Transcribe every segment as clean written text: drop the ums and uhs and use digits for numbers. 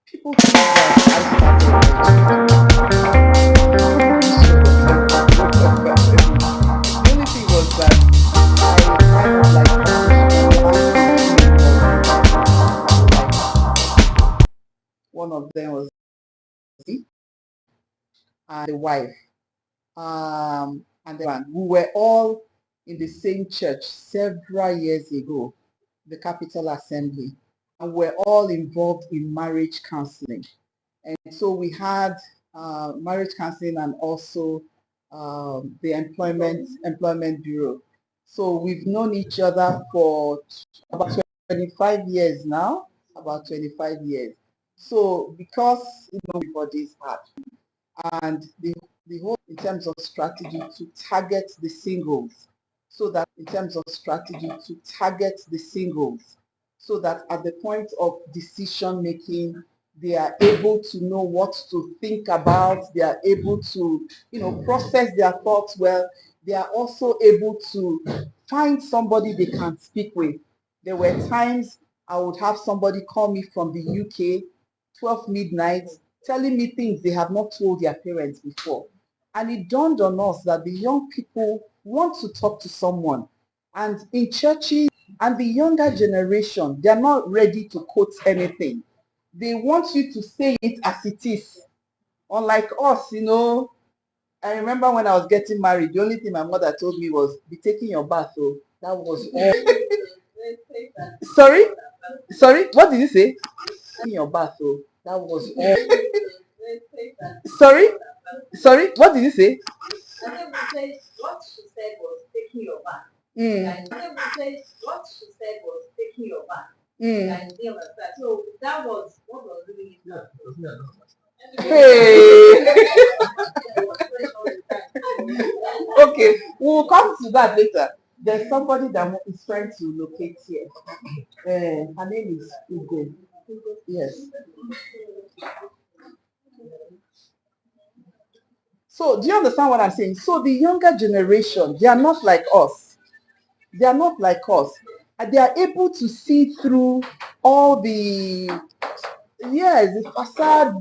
People think that I started the only thing was that I kind of like one of them was me and the wife. And the one we were all in the same church several years ago, the Capital Assembly, and we're all involved in marriage counseling. And so we had marriage counseling and also the employment bureau. So we've known each other for about 25 years now, about 25 years. So because everybody's hard, and the whole in terms of strategy to target the singles, so that in terms of strategy to target the singles, so that at the point of decision making, they are able to know what to think about, they are able to, process their thoughts well, they are also able to find somebody they can speak with. There were times I would have somebody call me from the UK, 12 midnight, telling me things they have not told their parents before. And it dawned on us that the young people want to talk to someone. And in churches, and the younger generation, they're not ready to quote anything. They want you to say it as it is. Unlike us, I remember when I was getting married, the only thing my mother told me was, be taking your bath. So that was all. Sorry? Sorry? What did you say? Taking your bath. So that was all. Sorry? Sorry? What did you say? I think we said what she said was taking your bath. And I think we said what she said was taking your bath. And they understand. So that was what was really Hey. Okay, we'll come to that later. There's somebody that is trying to locate here. Her name is Ugo. Yes. So do you understand what I'm saying? So the younger generation, they are not like us. They are not like us. They are able to see through all the, yes, the facade,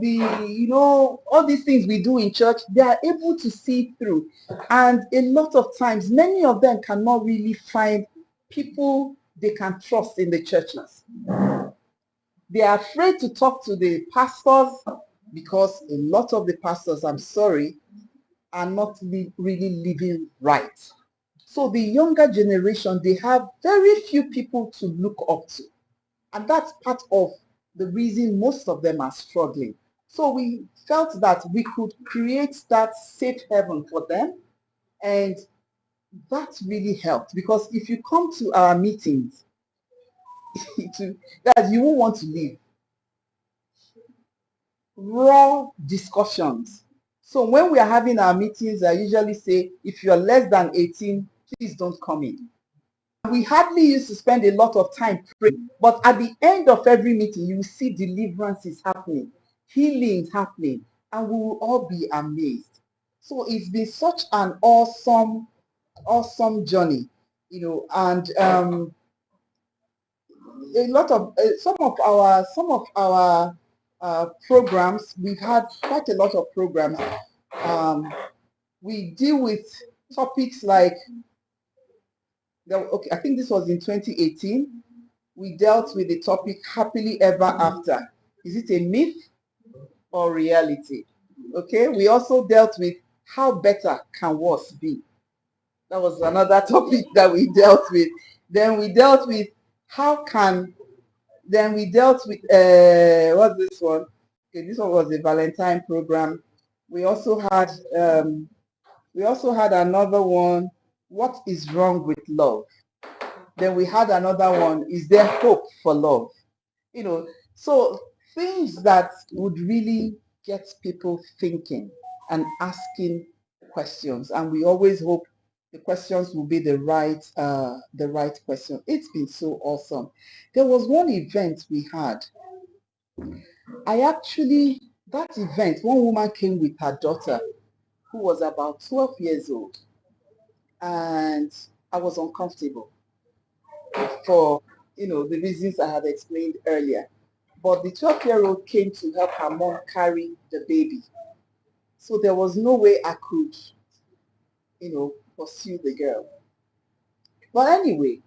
all these things we do in church, they are able to see through. And a lot of times, many of them cannot really find people they can trust in the churches. They are afraid to talk to the pastors because a lot of the pastors, I'm sorry, are not really living right. So the younger generation, they have very few people to look up to. And that's part of the reason most of them are struggling. So we felt that we could create that safe haven for them. And that really helped, because if you come to our meetings, that you won't want to leave. Raw discussions. So when we are having our meetings, I usually say, if you're less than 18, please don't come in. We hardly used to spend a lot of time praying, but at the end of every meeting, you will see deliverances happening, healings happening, and we will all be amazed. So it's been such an awesome, awesome journey, and a lot of some of our programs. We've had quite a lot of programs. We deal with topics like, okay, I think this was in 2018. We dealt with the topic happily ever after. Is it a myth or reality? Okay, we also dealt with how better can worse be. That was another topic that we dealt with. Then we dealt with how can, then we dealt with, what's this one? Okay, this one was the Valentine program. We also had, another one, what is wrong with love? Then we had another one, is there hope for love? So things that would really get people thinking and asking questions. And we always hope the questions will be the right question. It's been so awesome. There was one event we had. That event, one woman came with her daughter who was about 12 years old. And I was uncomfortable for, the reasons I had explained earlier. but the 12-year-old came to help her mom carry the baby. So there was no way I could, pursue the girl. But anyway,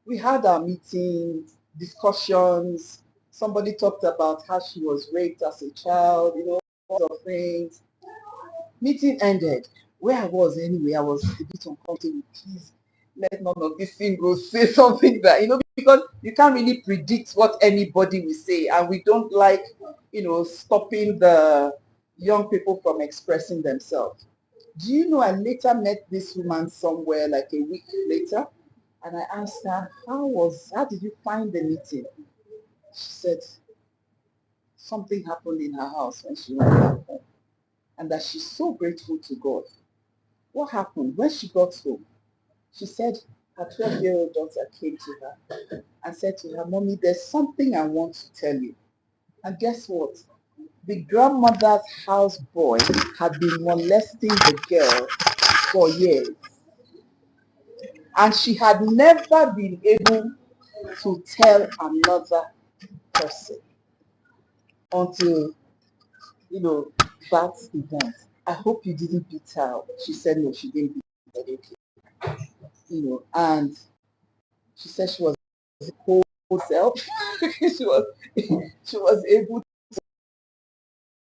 we had our meetings, discussions. Somebody talked about how she was raped as a child, all sorts of things. Meeting ended. Where I was anyway, I was a bit uncomfortable. Please, let none of these singles say something that, because you can't really predict what anybody will say. And we don't like, stopping the young people from expressing themselves. Do you know, I later met this woman somewhere like a week later, and I asked her, how did you find the meeting? She said something happened in her house when she went back home, and that she's so grateful to God. What happened? When she got home, she said her 12-year-old daughter came to her and said to her, Mommy, there's something I want to tell you. And guess what? The grandmother's house boy had been molesting the girl for years. And she had never been able to tell another person until, that event. I hope you didn't beat her. She said no, she didn't beat her. Okay. And she said she was whole self. she was able to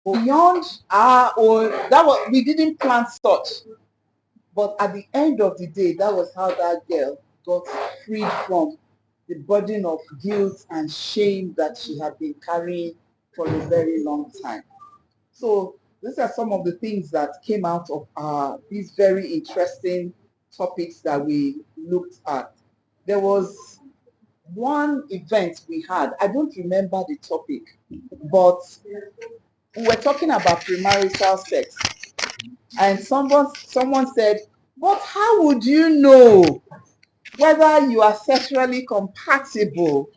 go beyond our own. That was, we didn't plan such. But at the end of the day, that was how that girl got freed from the burden of guilt and shame that she had been carrying for a very long time. So these are some of the things that came out of these very interesting topics that we looked at. There was one event we had, I don't remember the topic, but we were talking about premarital sex. And someone said, but how would you know whether you are sexually compatible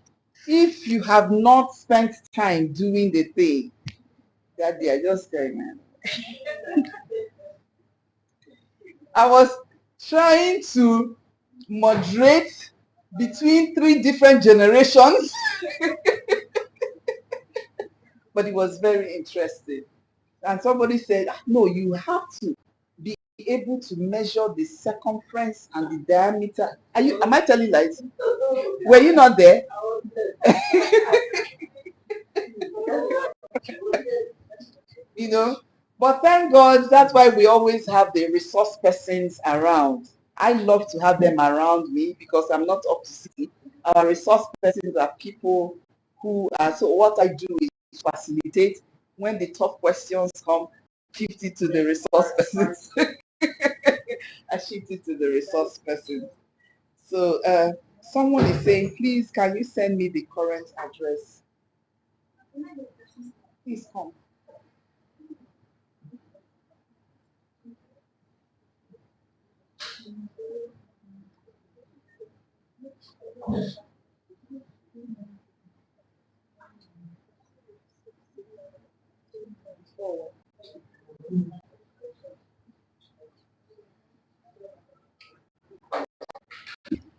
if you have not spent time doing the thing? That they are just saying, man. I was trying to moderate between three different generations, but it was very interesting. And somebody said, no, you have to be able to measure the circumference and the diameter. Am I telling lies? Were you not there? But thank God, that's why we always have the resource persons around. I love to have them around me because I'm not up to see. Our resource persons are people who are, so what I do is facilitate. When the tough questions come, shift it to the resource persons. I shift it to the resource persons. So someone is saying, please, can you send me the current address? Please come.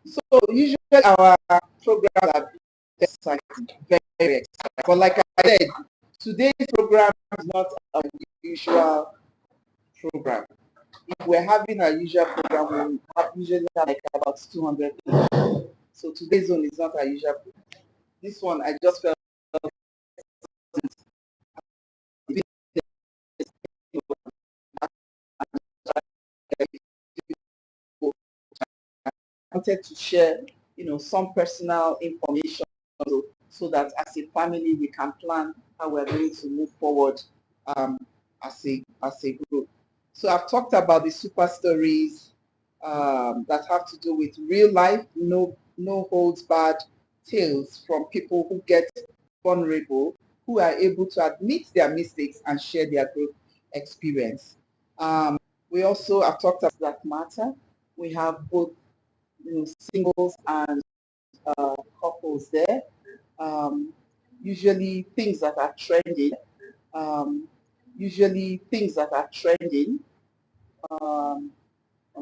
So usually our programs are very exciting, very exciting. But like I said, today's program is not our usual program. If we're having our usual program, we usually have like about 200 people. So today's one is not our usual program. This one, I just felt wanted to share, some personal information so that as a family we can plan how we're going to move forward as a group. So I've talked about the super stories that have to do with real life, no holds barred tales from people who get vulnerable, who are able to admit their mistakes and share their growth experience. We also have talked about that matter. We have both singles and couples there. Um, usually things that are trending. Um, usually things that are trending on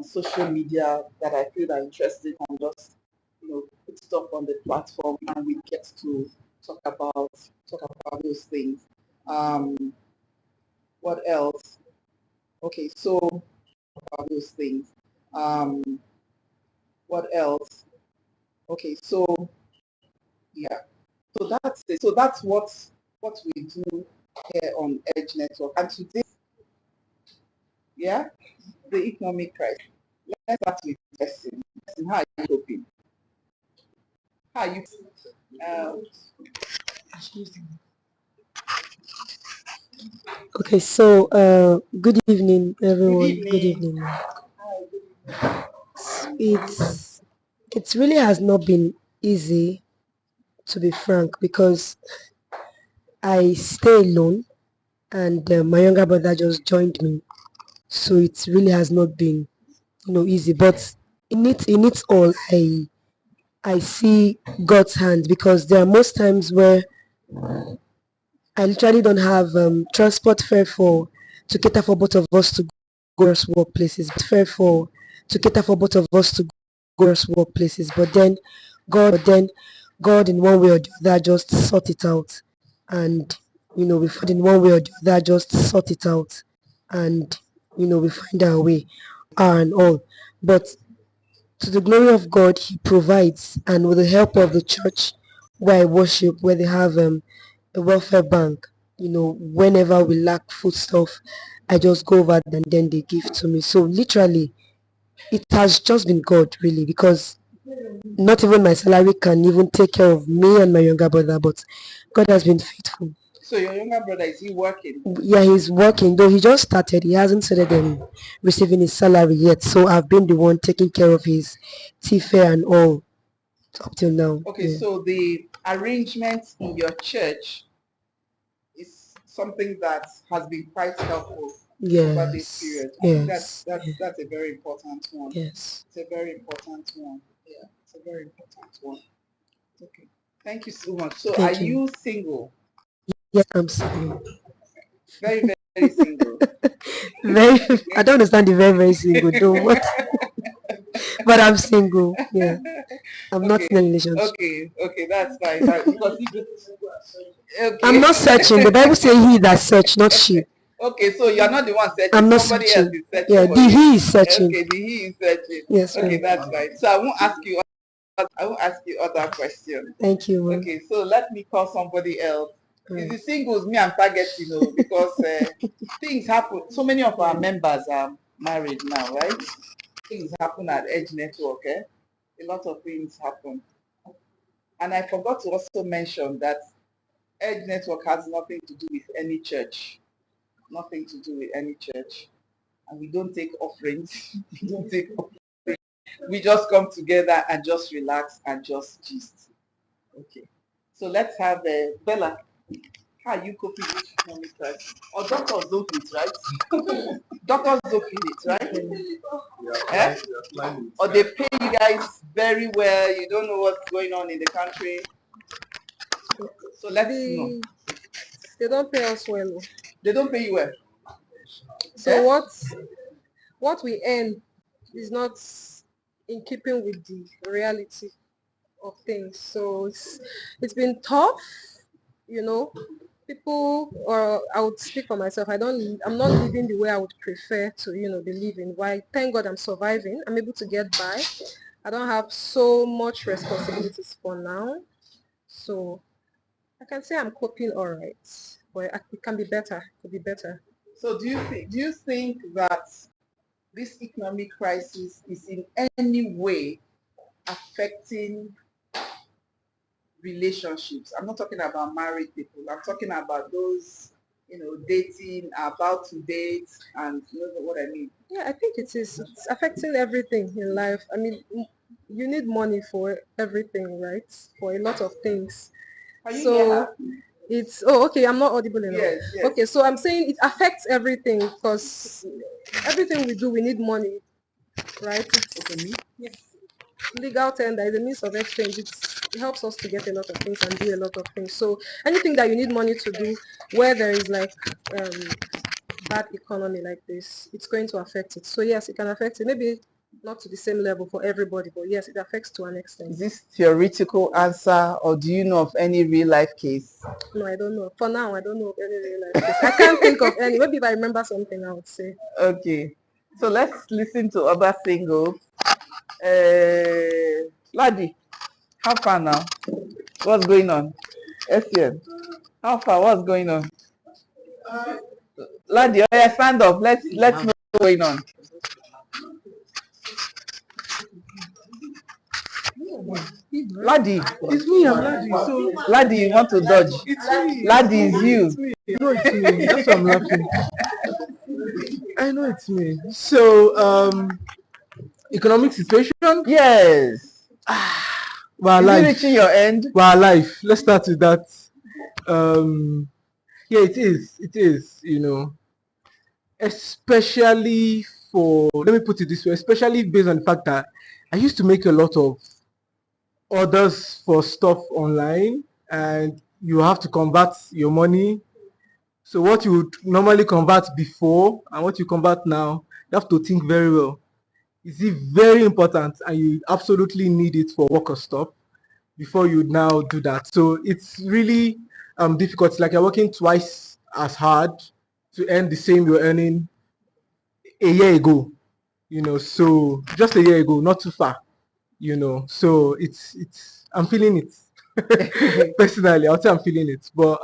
social media that I feel are interesting and just put stuff on the platform and we get to talk about those things. What else? Okay, so about those things. What else? Okay, so yeah, so that's it. So that's what we do here on Edge Network. And today, yeah, the economic crisis. Let's start with testing. How are you coping? How are you? Okay, so good evening, everyone. Good evening. It really has not been easy, to be frank, because I stay alone, and my younger brother just joined me, so it really has not been, easy. But in it all, I see God's hand, because there are most times where I literally don't have transport fare to cater for both of us to go to workplaces. But fare to cater for both of us to go to workplaces. But then God in one way or the other just sort it out, and we find in one way or the other just sort it out, and we find our way, and all. But to the glory of God, He provides, and with the help of the church where I worship, where they have a welfare bank, whenever we lack foodstuff, I just go over and then they give to me. So literally, it has just been God, really, because not even my salary can even take care of me and my younger brother, but God has been faithful. So your younger brother, is he working? Yeah, he's working, though he just started. He hasn't started receiving his salary yet. So I've been the one taking care of his tea fare and all up till now. Okay, Yeah. so the arrangement in your church is something that has been quite helpful over this period. I think that's a very important one. Yes. It's a very important one. Yeah, it's a very important one. Okay. Thank you so much. So are you single? Yes, I'm single. Very, very single. Very. I don't understand the very, very single. Though what? But I'm single. Yeah. I'm not in a relationship. Okay, that's fine. Because okay. I'm not searching. The Bible says he that search, not she. Okay, so you're not the one searching. I'm not Somebody searching. else is searching. Yeah, for the you. he is searching. Okay, the he is searching. Yes, okay, ma'am. that's fine. So I won't ask you. Other questions. Thank you, ma'am. Okay, so let me call somebody else. Right. It's the singles me I'm targeting, because things happen. So many of our members are married now, right? Things happen at Edge Network. A lot of things happen. And I forgot to also mention that Edge Network has nothing to do with any church. Nothing to do with any church. And we don't take offerings. We don't take offerings. We just come together and just relax and just gist. Okay. So let's have Bella. How are you coping with economic crisis? Or doctors don't feel it, right? Doctors don't feel it, right? Or they pay you guys very well. You don't know what's going on in the country. So let's know. They don't pay us well. They don't pay you well. So what we earn is not in keeping with the reality of things. So it's been tough, people, or I would speak for myself. I'm not living the way I would prefer to, be living. Why? Thank God I'm surviving. I'm able to get by. I don't have so much responsibilities for now. So I can say I'm coping all right, but it can be better. It could be better. So do you think that this economic crisis is in any way affecting relationships? I'm not talking about married people. I'm talking about those, dating, about to date, and you know what I mean. Yeah, I think it is. It's affecting everything in life. I mean, you need money for everything, right? For a lot of things. Can you hear her? It's okay. I'm not audible enough. Yes. Okay, so I'm saying it affects everything because everything we do, we need money, right? Yes. Legal tender is a means of exchange. It helps us to get a lot of things and do a lot of things. So anything that you need money to do, where there is like bad economy like this, it's going to affect it. So yes, it can affect it. Maybe not to the same level for everybody, but yes, it affects to an extent. Is this theoretical answer, or do you know of any real life case? No, I don't know. For now, I don't know of any real life case. I can't think of any. Maybe if I remember something, I would say. Okay, so let's listen to other singles. Laddie, how far now? What's going on? Etienne, how far? What's going on? Laddie, oh yeah, stand up. Let's know what's going on. Laddie, It's me, I'm Laddie. So Laddie, you want to dodge? it's me. Laddie is you. It's me. You know it's me. That's why I'm laughing. I know it's me. So economic situation. Yes. We're Is it alive. reaching your end? We're alive. Let's start with that. Yeah, it is. It is. You know, especially for, let me put it this way, especially based on the fact that I used to make a lot of orders for stuff online, and you have to convert your money. So what you would normally convert before and what you convert now, you have to think very well. Is it very important and you absolutely need it for work or stuff before you now do that? So it's really difficult. It's like you're working twice as hard to earn the same you're earning a year ago, you know. So just a year ago, not too far, you know. So it's I'm feeling it. Personally, I'll say I'm feeling it. But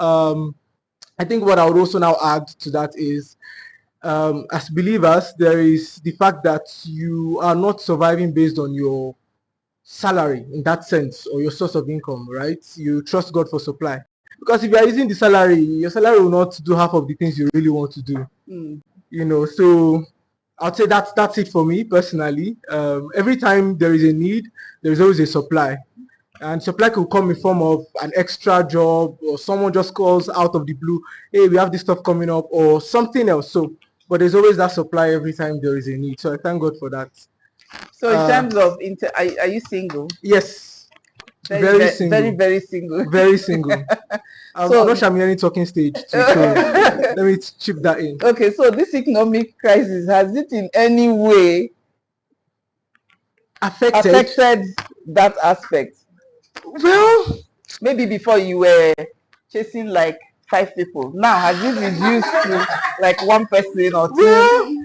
I think what I would also now add to that is, as believers, there is the fact that you are not surviving based on your salary in that sense, or your source of income, right? You trust God for supply. Because if you are using the salary, your salary will not do half of the things you really want to do. You know, so I'd say that's it for me personally. Every time there is a need, there is always a supply. And supply could come in form of an extra job, or someone just calls out of the blue, hey, we have this stuff coming up, or something else. So, but there's always that supply every time there is a need. So I thank God for that. So in terms of, are you single? Yes, very single. Very single. Very single. I'm not sure I'm in any talking stage too, so let me chip that in. Okay, so this economic crisis, has it in any way affected that aspect? Well, maybe before you were chasing like 5 people. Now, has it reduced to like 1 person or 2?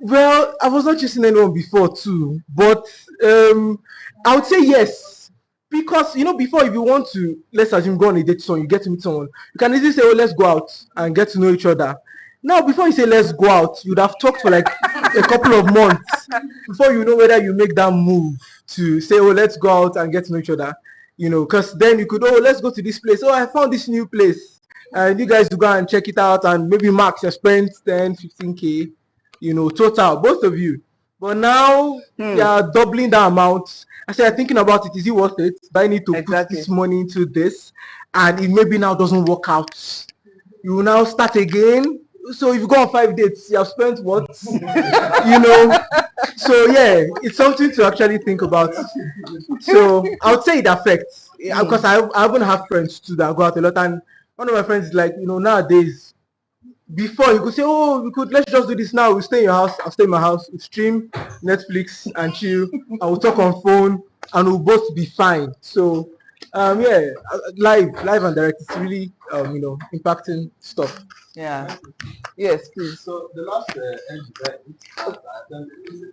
Well, I was not chasing anyone before too, but I would say yes. Because, you know, before, if you want to, let's assume, go on a date with someone, you get to meet someone, you can easily say, oh, let's go out and get to know each other. Now, before you say let's go out, you'd have talked for like a couple of months before you know whether you make that move to say, oh, let's go out and get to know each other. You know, because then you could, oh, let's go to this place. Oh, I found this new place. And you guys will go and check it out, and maybe max, you spend 10, 15K, you know, total, both of you. But now you are doubling that amount. I said, thinking about it, is it worth it? Do I need to put this money into this? And it maybe now doesn't work out. You will now start again. So if you go on 5 dates, you have spent what? You know. So yeah, it's something to actually think about. So I would say it affects, because I haven't have friends too that go out a lot, and one of my friends is like, you know, nowadays, before you could say, oh, let's just do this now. We'll stay in your house, I'll stay in my house, we'll stream Netflix and chill, and we'll talk on phone, and we'll both be fine. So yeah, live and direct, it's really you know, impacting stuff. Yeah. Yes, please. So the last end event I attended is in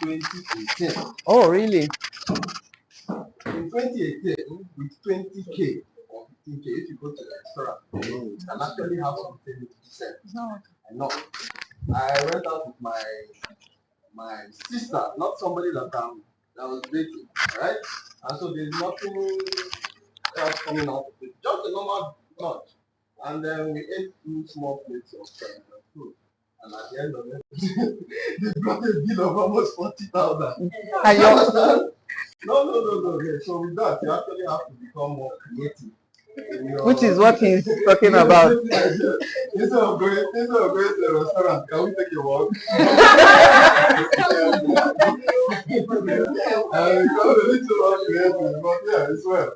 2018. Oh, really? In 2018, with 20K or 15K, if you go to the restaurant, you can actually have something to sell. I know. I went out with my sister, not somebody that was dating, right? And so there's nothing else coming out of it, just a normal lunch. And then we ate 2 small plates of food. And at the end of it, they brought a bill of almost 40,000. And you No. Yeah. So with that, you actually have to become more creative. Which is what he's talking about. Instead of going to the restaurant, can we take a walk? And become a little more creative, but yeah, it's well.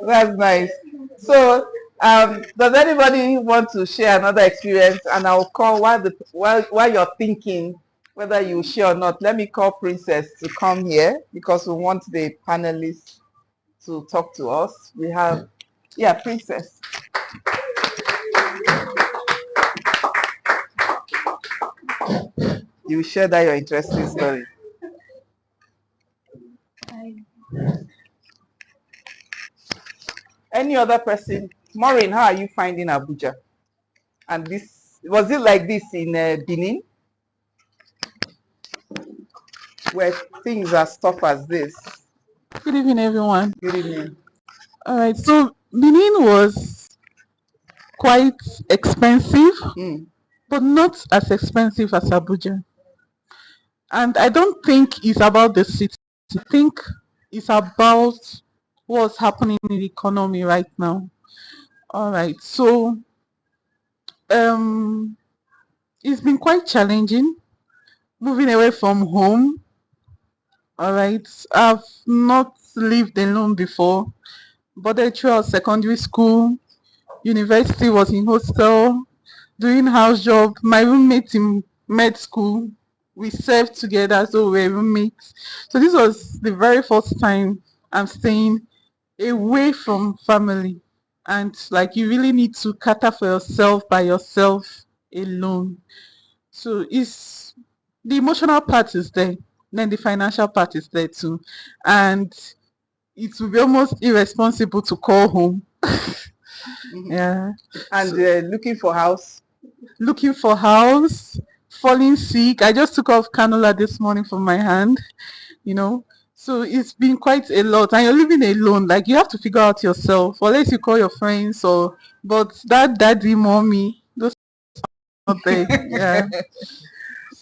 That's nice. So Does anybody want to share another experience? And I'll call while you're thinking whether you share or not. Let me call Princess to come here because we want the panelists to talk to us. We have, yeah, Princess. You share that your interesting story. Any other person? Maureen, how are you finding Abuja? And this, was it like this in Benin? Where things are tough as this? Good evening, everyone. Good evening. All right, so Benin was quite expensive, but not as expensive as Abuja. And I don't think it's about the city. I think it's about what's happening in the economy right now. All right, so it's been quite challenging moving away from home. All right, I've not lived alone before, but throughout secondary school, university was in hostel, doing house job. My roommate in med school, we served together, so we were roommates. So this was the very first time I'm staying away from family, and like you really need to cater for yourself by yourself alone. So it's the emotional part is there, then the financial part is there too, and it would be almost irresponsible to call home. Yeah. And looking for house? Looking for house, falling sick. I just took off cannula this morning from my hand, you know. So it's been quite a lot. And you're living alone. Like you have to figure out yourself, unless you call your friends or but that daddy, mommy, those are not there. Yeah.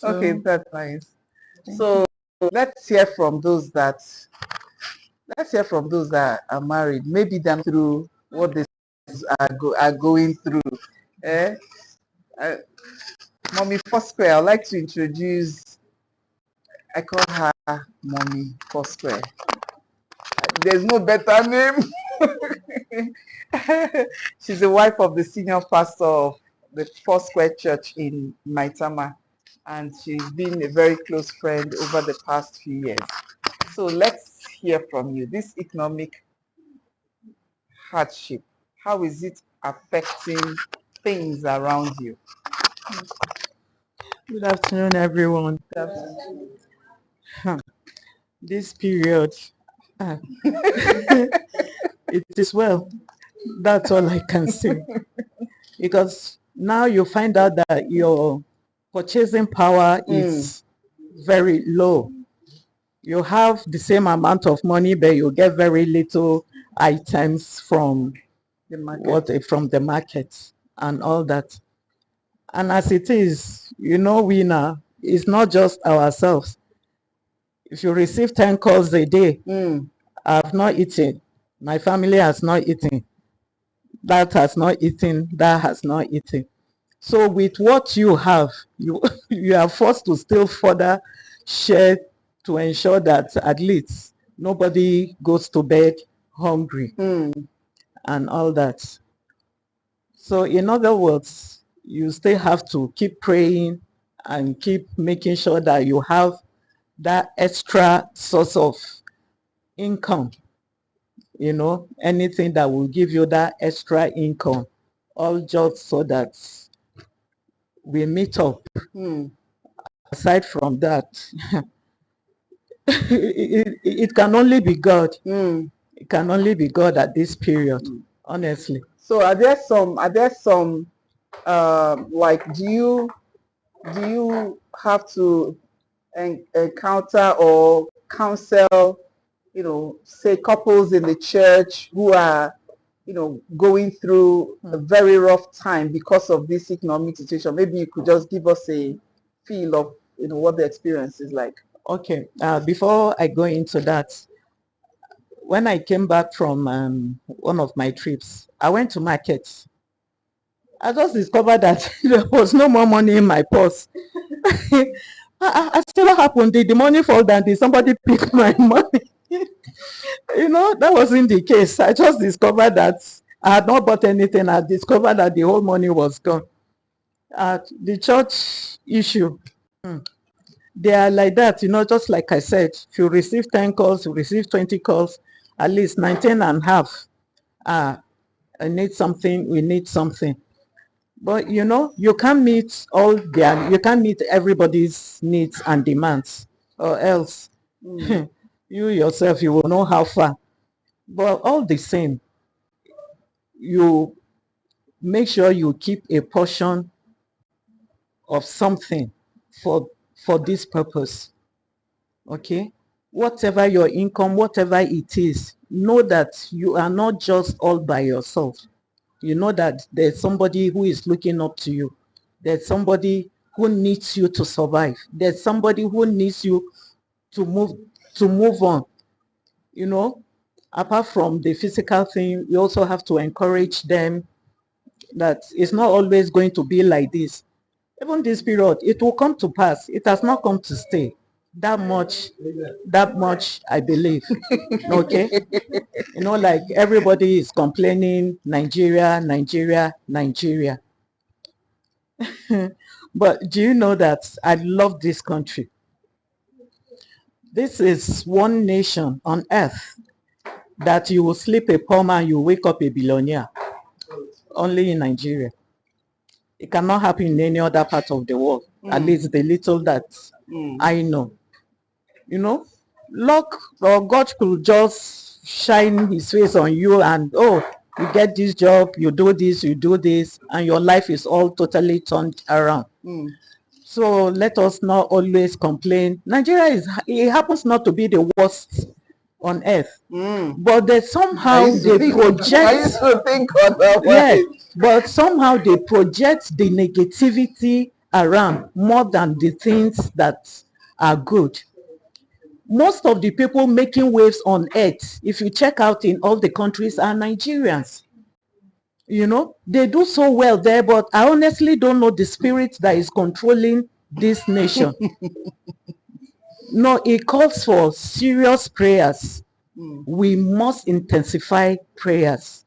Okay, that's nice. So let's hear from those that are married. Maybe them through what they are going through. Eh? Mommy Foursquare, I'd like to introduce, I call her Mommy Foursquare. There's no better name. She's the wife of the senior pastor of the Foursquare Church in Maitama, and she's been a very close friend over the past few years. So let's hear from you. This economic hardship, how is it affecting things around you? Good afternoon, everyone. Good afternoon. This period, it is well. That's all I can say. Because now you find out that your purchasing power is very low. You have the same amount of money, but you get very little items from the market and all that. And as it is, we now, it's not just ourselves. If you receive 10 calls a day, I've not eaten, my family has not eaten, that has not eaten, that has not eaten. So with what you have, you are forced to still further share to ensure that at least nobody goes to bed hungry and all that. So in other words, you still have to keep praying and keep making sure that you have that extra source of income, anything that will give you that extra income, all just so that we meet up. Aside from that, it can only be God. It can only be God at this period, honestly. So are there some like do you have to encounter or counsel, say couples in the church who are, going through a very rough time because of this economic situation? Maybe you could just give us a feel of, what the experience is like. Okay, before I go into that, when I came back from one of my trips, I went to market. I just discovered that there was no more money in my purse. I said, what happened? Did the money fall down? Did somebody pick my money? That wasn't the case. I just discovered that I had not bought anything. I discovered that the whole money was gone. The church issue, they are like that, just like I said, if you receive 10 calls, you receive 20 calls, at least 19 and a half. I need something, we need something. But you can't meet you can't meet everybody's needs and demands, or else you yourself, you will know how far. But all the same, you make sure you keep a portion of something for this purpose. Okay, whatever your income, whatever it is, know that you are not just all by yourself. You know that there's somebody who is looking up to you. There's somebody who needs you to survive. There's somebody who needs you to move on. Apart from the physical thing, you also have to encourage them that it's not always going to be like this. Even this period, it will come to pass. It has not come to stay. That much I believe. Okay. Like everybody is complaining, Nigeria, Nigeria, Nigeria. But do you know that I love this country? This is one nation on earth that you will sleep a poor man, you wake up a billionaire. Only in Nigeria. It cannot happen in any other part of the world. At least the little that I know. Luck or God could just shine his face on you and you get this job, you do this, and your life is all totally turned around. So let us not always complain. Nigeria it happens not to be the worst on earth, but they somehow project. I used to think otherwise. But somehow they project the negativity around more than the things that are good. Most of the people making waves on earth, if you check out in all the countries, are Nigerians. They do so well there, but I honestly don't know the spirit that is controlling this nation. No, it calls for serious prayers. We must intensify prayers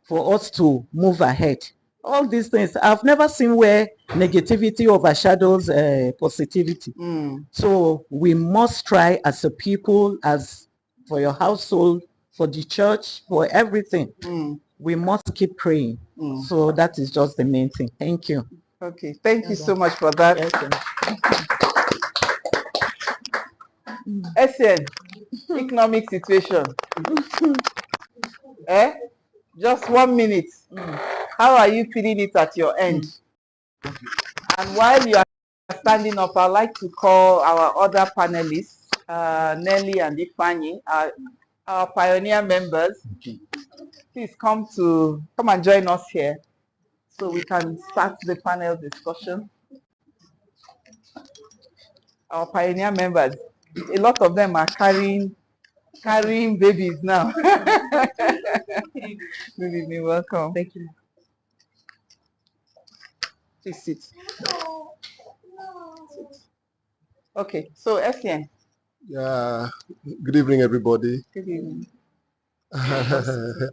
for us to move ahead. All these things, I've never seen where negativity overshadows positivity. So we must try as a people, as for your household, for the church, for everything. We must keep praying. So that is just the main thing. Thank you. Okay, thank you so much for that. Essien, economic situation. Just 1 minute. How are you feeling it at your end? And while you are standing up, I'd like to call our other panelists, Nelly and Ifeanyi, our pioneer members. Please come and join us here so we can start the panel discussion. Our pioneer members, a lot of them are carrying babies now. Good evening, welcome. Thank you. Please sit. Okay, so Essien. Yeah, good evening, everybody. Good evening.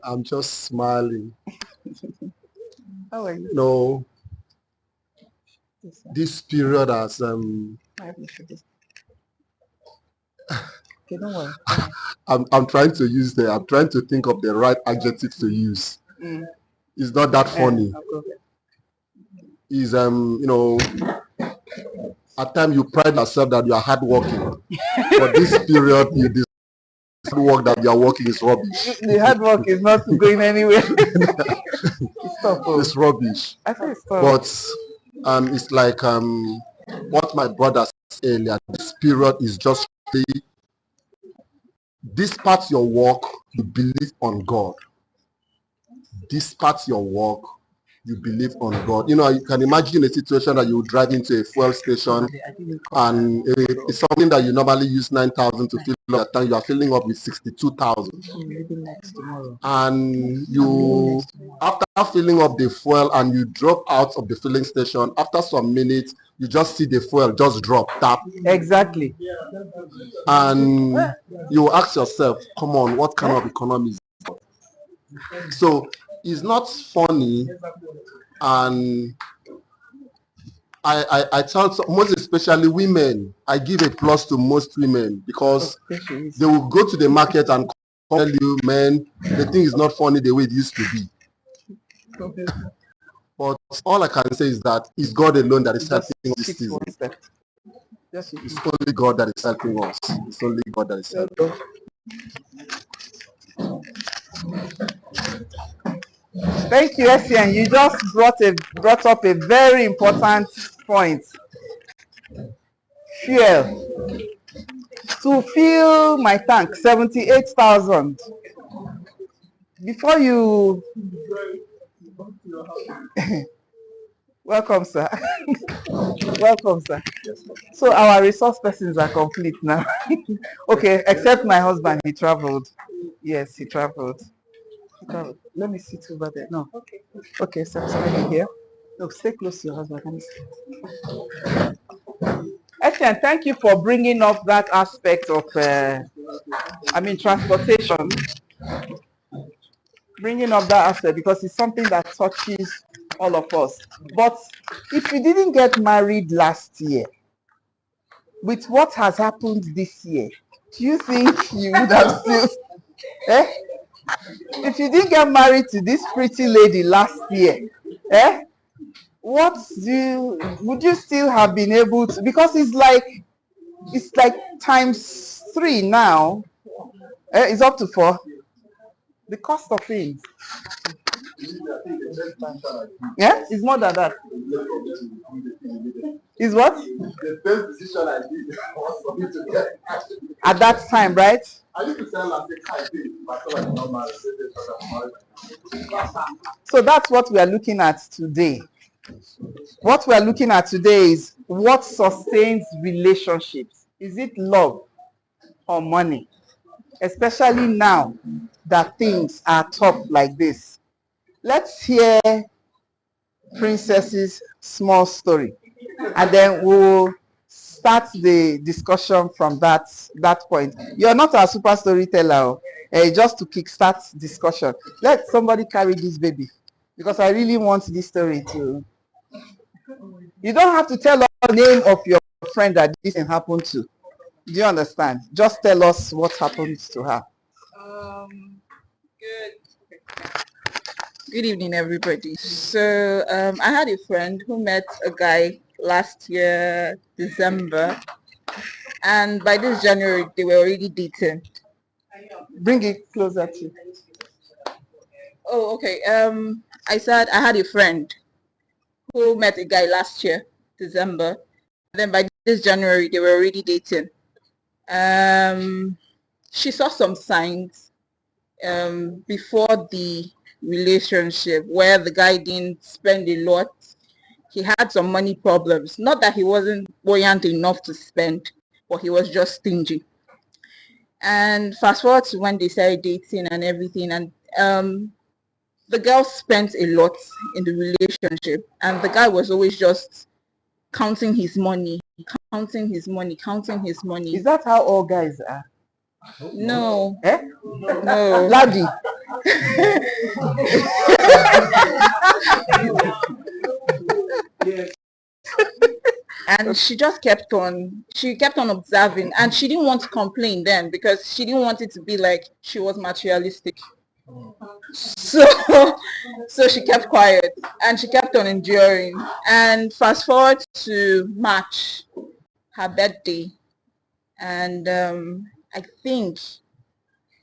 I'm just smiling. How are you? This period has okay, don't worry. I'm trying to think of the right adjectives to use. It's not that funny. Is at times you pride yourself that you are hardworking, but this period the hard work that you are working is rubbish. The hard work is not going anywhere. It's rubbish. I think it's but it's like what my brother said earlier. This period is just despite your work, you believe on God. Despite your work, you believe on God. You can imagine a situation that you drive into a fuel station and it's something that you normally use 9,000 to fill up. At time you are filling up with 62,000. And you, after filling up the fuel and you drop out of the filling station, after some minutes, you just see the fuel just drop, tap. Exactly. And you ask yourself, come on, what kind of economy is this? So It's not funny, and I tell most especially women, I give a plus to most women because they will go to the market and tell you, man, the thing is not funny the way it used to be. But all I can say is that it's God alone that is helping us this season. It's only God that is helping us. It's only God that is helping us. Thank you, Essien. You just brought up a very important point. Fuel. To fill my tank, 78,000. Before you... Welcome, sir. Welcome, sir. So our resource persons are complete now. Okay, except my husband, he traveled. Yes, he traveled. Let me sit over there. No. Okay, sir, it's already here. No, stay close to your husband. Let me see. Excellent. Thank you for bringing up that aspect of, transportation. Bringing up that aspect because it's something that touches all of us. But if you didn't get married last year, with what has happened this year, do you think you would have still... If you didn't get married to this pretty lady last year, would you still have been able to? Because it's like times 3 now. It's up to 4. The cost of things. Yeah, it's more than that. Is what? The best decision I did was for me to get at that time, right? I used to tell her, I did, but I did not marry. So that's what we are looking at today. What we are looking at today is what sustains relationships. Is it love or money? Especially now that things are tough like this. Let's hear Princess's small story, and then we'll start the discussion from that point. You're not a super storyteller, just to kickstart discussion. Let somebody carry this baby, because I really want this story to... You don't have to tell us the name of your friend that this thing happened to. Do you understand? Just tell us what happened to her. Good evening, everybody. So I had a friend who met a guy last year, December, and by this January, they were already dating. Bring it closer to you. Oh, okay. I said I had a friend who met a guy last year, December, and then by this January, they were already dating. She saw some signs before the relationship where the guy didn't spend a lot. He had some money problems. Not that he wasn't buoyant enough to spend, but he was just stingy. And fast forward to when they started dating and everything, and the girl spent a lot in the relationship, and the guy was always just counting his money. Is that how all guys are? No. No. Laddie. And she just kept on observing, and she didn't want to complain then because she didn't want it to be like she was materialistic. So she kept quiet and she kept on enduring. And fast forward to March, her birthday, and I think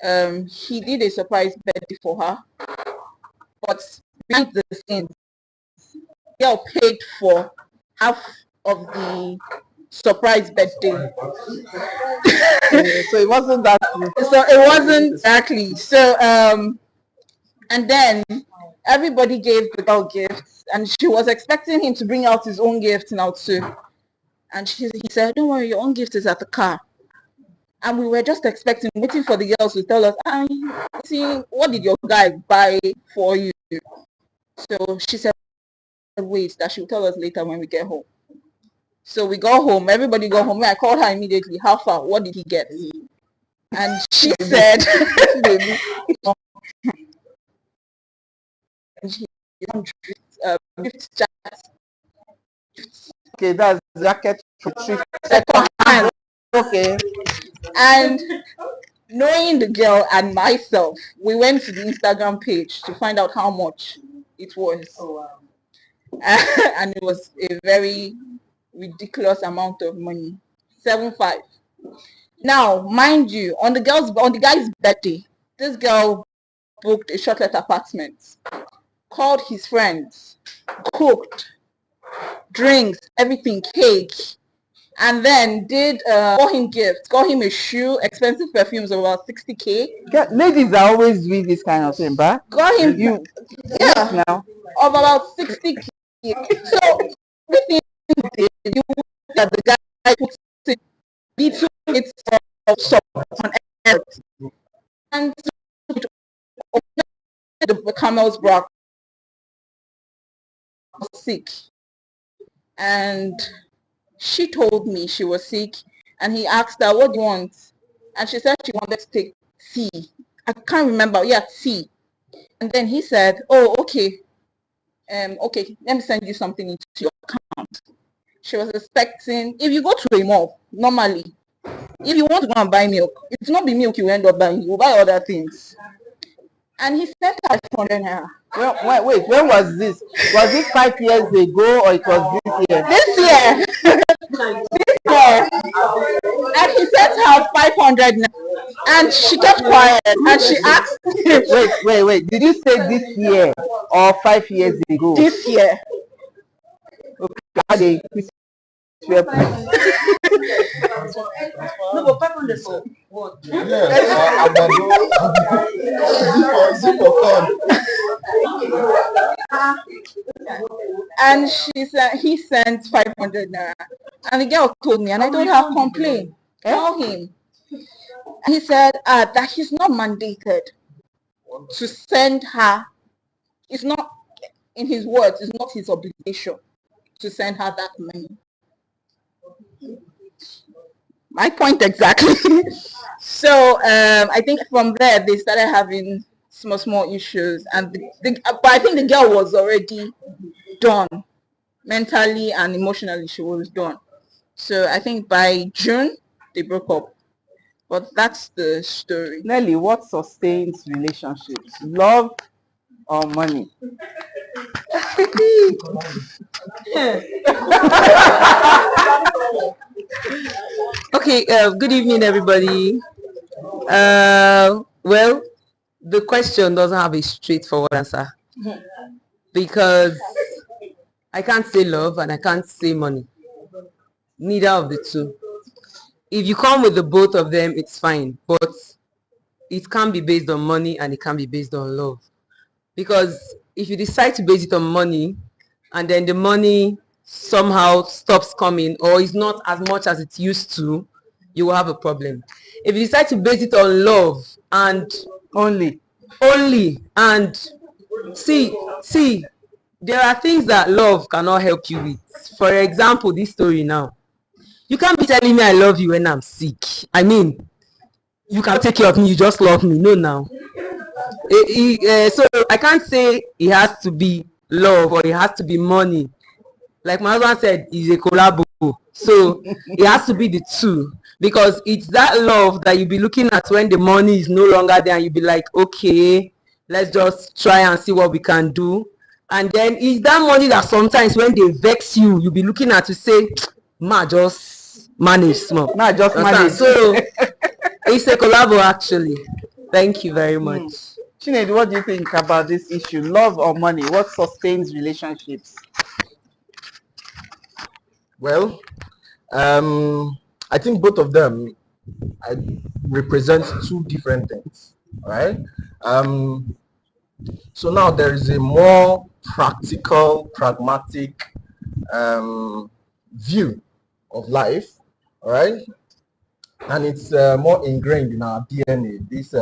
he did a surprise birthday for her, but behind the scenes, the girl paid for half of the surprise birthday. So it wasn't that. So it wasn't exactly. So and then everybody gave the girl gifts, and she was expecting him to bring out his own gift now too. And he said, "Don't worry, your own gift is at the car." And we were just waiting for the girls to tell us, see, what did your guy buy for you? So she said, wait, that she'll tell us later when we get home. So we go home, everybody go home. I called her immediately, how far? What did he get? And she said, gift chat. Okay, that's jacket from Second hand. Okay. And knowing the girl and myself, we went to the Instagram page to find out how much it was. Oh, wow. And it was a very ridiculous amount of money. 7.5. Now, mind you, on the guy's birthday, this girl booked a shortlet apartment, called his friends, cooked, drinks, everything, cake, and then did got him gifts, got him a shoe, expensive perfumes of about 60K. Ladies are always doing this kind of thing, but Got him now of about 60K. So everything he did, you that the guy puts it between its on earth. And the camel's bra sick. And she told me she was sick, and he asked her, what do you want? And she said she wanted to take tea. I can't remember. Yeah, tea. And then he said, oh, okay. Okay, let me send you something into your account. She was expecting, if you go to a mall, normally, if you want to go and buy milk, it's not the milk you end up buying, you buy other things. And he sent her 500 naira. Well, wait, when was this? Was it 5 years ago or it was this year? This year. This year. And he sent her 500 naira. And she kept quiet. And she asked him. Wait. Did you say this year or 5 years ago? This year. Okay. No, but 500 for what? And he sent 500 naira. And the girl told me, and I told her, complain. Tell him. And he said that he's not mandated to send her. It's not, in his words, it's not his obligation to send her that money. My point exactly. So I think from there they started having small issues, and but I think the girl was already done mentally and emotionally. She was done. So I think by June they broke up. But that's the story. Nelly, what sustains relationships? Love or money? Okay, good evening, everybody. Well, the question doesn't have a straightforward answer because I can't say love and I can't say money. Neither of the two. If you come with the both of them, it's fine, but it can't be based on money and it can't be based on love. Because if you decide to base it on money and then the money somehow stops coming or is not as much as it used to, you will have a problem. If you decide to base it on love and Only and see, there are things that love cannot help you with. For example, this story now. You can't be telling me I love you when I'm sick. I mean, you can take care of me, you just love me. No, now. So I can't say it has to be love or it has to be money. Like my husband said, it's a collabo. So it has to be the two, because it's that love that you'll be looking at when the money is no longer there and you'll be like, okay, let's just try and see what we can do. And then it's that money that sometimes when they vex you, you'll be looking at to say, ma, just manage small. Ma, just manage. So it's a collabo actually. Thank you very much. Chinedu, what do you think about this issue? Love or money? What sustains relationships? Well, I think both of them represent two different things, right? So now there is a more practical, pragmatic view of life, all right? And it's more ingrained in our DNA, this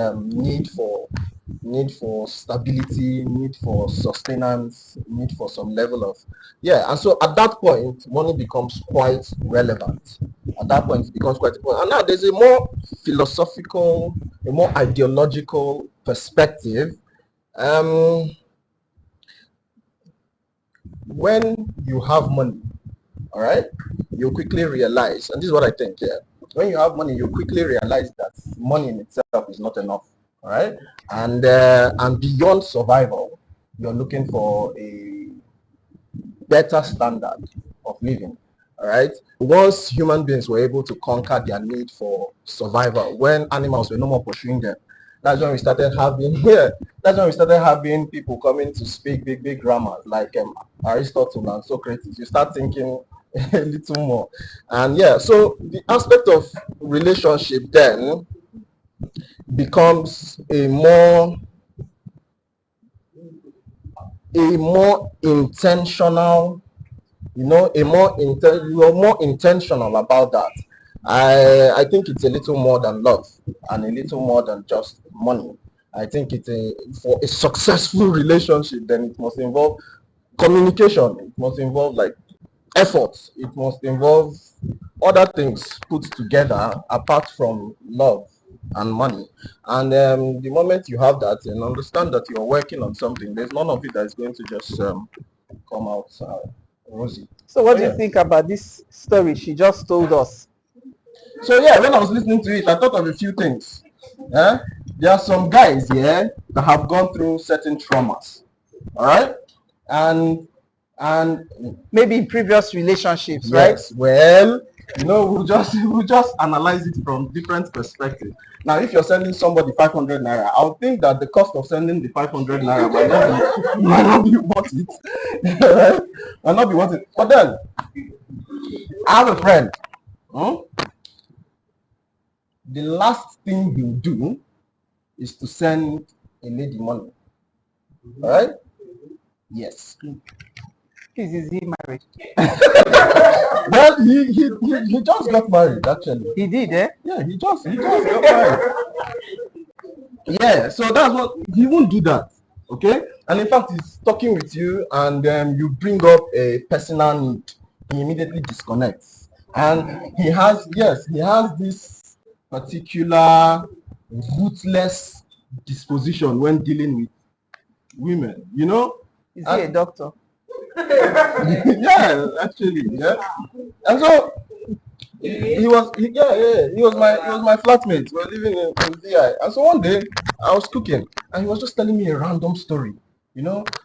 need for stability, need for sustenance, need for some level of, and so at that point money becomes quite relevant. At that point it becomes quite important. And now there's a more philosophical, a more ideological perspective, when you have money, all right, you quickly realize, and this is what I think, yeah, when you have money, you quickly realize that money in itself is not enough, all right, and beyond survival, you're looking for a better standard of living. All right. Once human beings were able to conquer their need for survival, when animals were no more pursuing them, that's when we started having that's when we started having people coming to speak big grammars like Aristotle and Socrates. You start thinking a little more, and yeah. So the aspect of relationship then becomes a more intentional, you're more intentional about that. I think it's a little more than love and a little more than just money. I think for a successful relationship, then it must involve communication. It must involve like effort. It must involve other things put together apart from love and money. And the moment you have that and understand that you're working on something, there's none of it that is going to just come out rosy. So what So, do you yeah. think about this story she just told us? So yeah, when I was listening to it, I thought of a few things. Yeah, there are some guys here that have gone through certain traumas. All right, and Maybe in previous relationships, yes, well, we'll just analyze it from different perspectives. Now, if you're sending somebody 500 naira, I would think that the cost of sending the 500 naira might not be worth it. Right? Might not be worth it. But then, I have a friend. The last thing he'll do is to send a lady money. All right? Yes. Please, is he married? Well, he just got married actually. He did, eh? Yeah, he just got married. Yeah, so that's what he won't do that. Okay, and in fact, he's talking with you, and you bring up a personal need. He immediately disconnects, and he has this particular ruthless disposition when dealing with women. Is he a doctor? Yeah, actually, yeah. And so he was my flatmate. We were living in VI. And so one day I was cooking and he was just telling me a random story,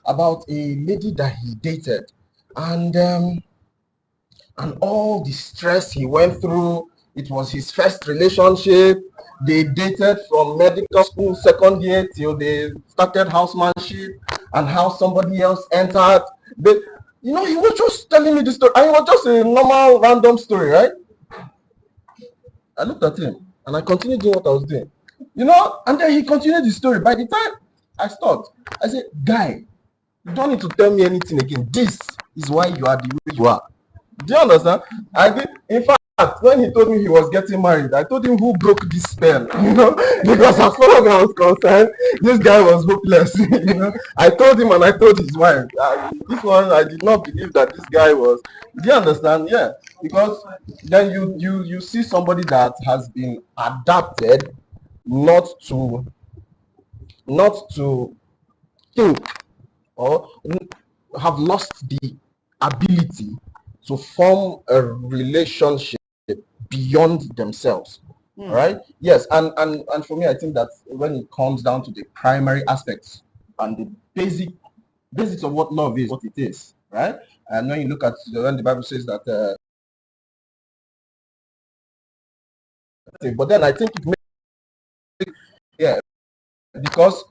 about a lady that he dated, and all the stress he went through. It was his first relationship. They dated from medical school second year till they started housemanship, and how somebody else entered. But he was just telling me this story, and it was just a normal random story, right? I looked at him and I continued doing what I was doing, and then he continued the story. By the time I stopped, I said, "Guy, you don't need to tell me anything again. This is why you are the way you are." Do you understand? I did. In fact, when he told me he was getting married, I told him who broke this spell, because as far as I was concerned, this guy was hopeless. I told him and I told his wife. This one, I did not believe that this guy was. Do you understand? Yeah, because then you see somebody that has been adapted not to think, or have lost the ability to form a relationship beyond themselves. All right. Yes, and for me, I think that when it comes down to the primary aspects and the basics of what love is, what it is, right? And when you look at when the Bible says that, but then I think it makes, yeah, because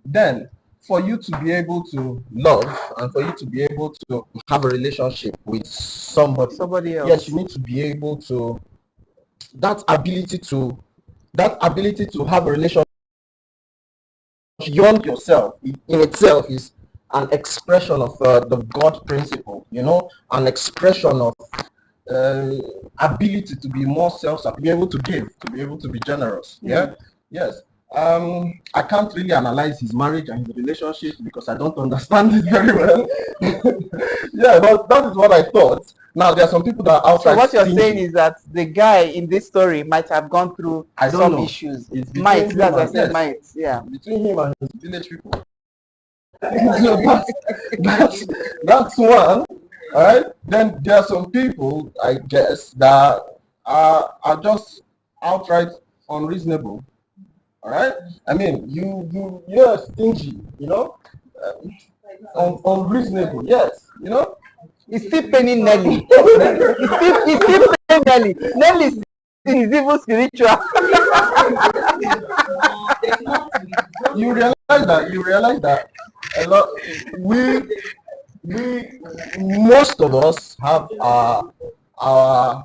then for you to be able to love and for you to be able to have a relationship with somebody else, yes, you need to be able to that ability to have a relationship beyond yourself in itself is an expression of the God principle, an expression of ability to be more to be able to give, to be able to be generous. Yeah. Yes. I can't really analyze his marriage and his relationship because I don't understand it very well. Yeah, but that is what I thought. Now there are some people that are outside. So what you're stingy. saying is that the guy in this story might have gone through I don't some know. issues. It's between Might, him that's what I and- said, yes. might, yeah. Between him and his village people. So that's one. All right. Then there are some people, I guess, that are just outright unreasonable. All right. I mean, you're stingy. Unreasonable. Yes. He's still paining Nelly. He's still paining Nelly. Nelly is even spiritual. You realize that a lot we most of us have our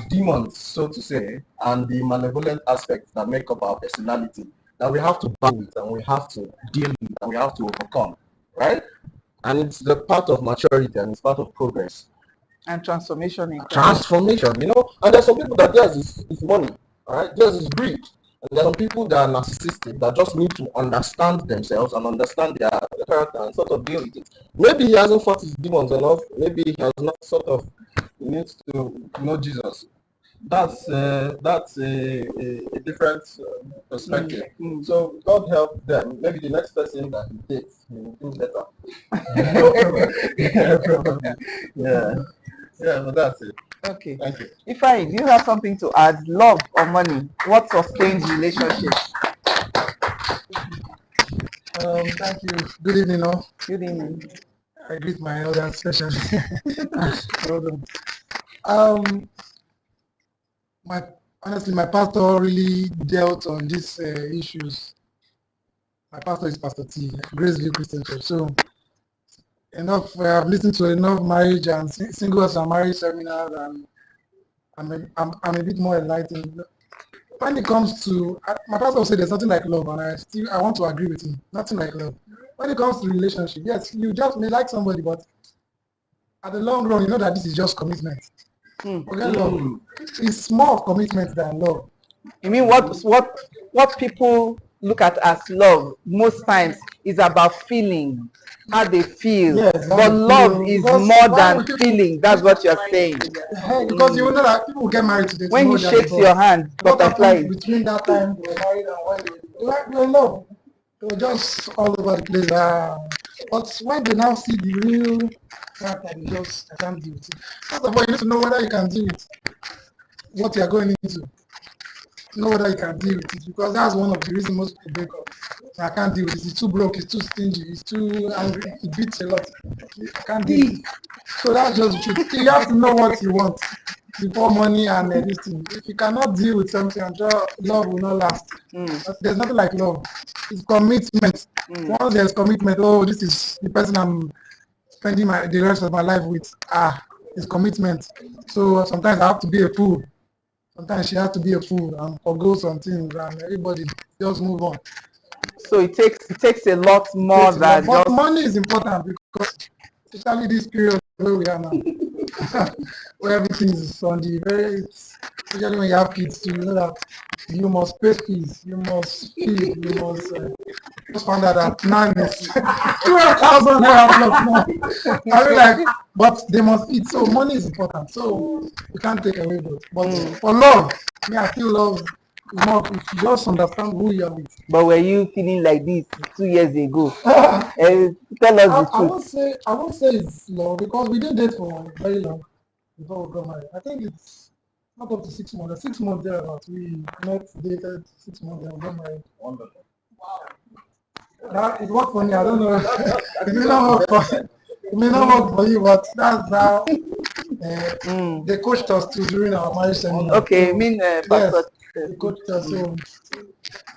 demons, so to say, and the malevolent aspects that make up our personality that we have to battle with and we have to deal with and we have to overcome, right? And it's the part of maturity and it's part of progress. And transformation. Transformation, and there's some people that theirs is money, all right? Theirs is greed. And there are some people that are narcissistic that just need to understand themselves and understand their character and sort of deal with it. Maybe he hasn't fought his demons enough. Maybe he has not he needs to know Jesus. That's a different perspective. So God help them. Maybe the next person that he dates will do better. Yeah, but that's it. Okay. Thank you. Ifeanyi, do you have something to add? Love or money? What sustains relationships? Thank you. Good evening, all. Good evening. I greet my elders especially. Well done. Honestly, my pastor really dealt on these issues. My pastor is Pastor T, Graceville Christian Church. So I've listened to enough marriage and singles and marriage seminars, and I'm a bit more enlightened. When it comes to, my pastor will say there's nothing like love, and I want to agree with him. Nothing like love. When it comes to relationship, yes, you just may like somebody, but at the long run, you know that this is just commitment. Forget love. It's more of commitment than love. You mean what people look at as love most times is about feeling, how they feel. Yes, but love is more than feeling. That's what you're saying. Because you know that people get married today. When he shakes your hand, butterfly. Between that time they were married and when they were in love, they were just all over the place. But when they now see the real character, I can't deal with it. First of all, you need to know whether you can deal with what you are going into. Know whether you can deal with it, because that's one of the reasons most people break up. I can't deal with it. It's too broke. It's too stingy. It's too angry. It beats a lot. I can't deal with it. So that's just the truth. You have to know what you want before money and everything. If you cannot deal with something, I'm sure love will not last. There's nothing like love. It's commitment. Once there's commitment, this is the person I'm spending the rest of my life with. It's commitment. So sometimes I have to be a fool. Sometimes she has to be a fool and forgo some things, and everybody just move on. So it takes a lot more than but just... money is important, because especially this period where we are now, where everything is on the very, especially when you have kids too, you know that you must pay fees, you must feed, you must just found out that now it's 12,000 naira plus more. I mean, like, but they must eat, so money is important. So you can't take away that. But for love, I feel love is more if you just understand who you are with. But were you feeling like this 2 years ago? Tell us the truth. I won't say it's love, because we didn't date for very long before we got married. I think it's not up to 6 months. 6 months thereabouts. We met, dated 6 months, and we got married. Wonderful. It worked for me. I don't know. It may not work for you, but that's how they coached us to during our marriage seminar. Okay, yes, they coached us. So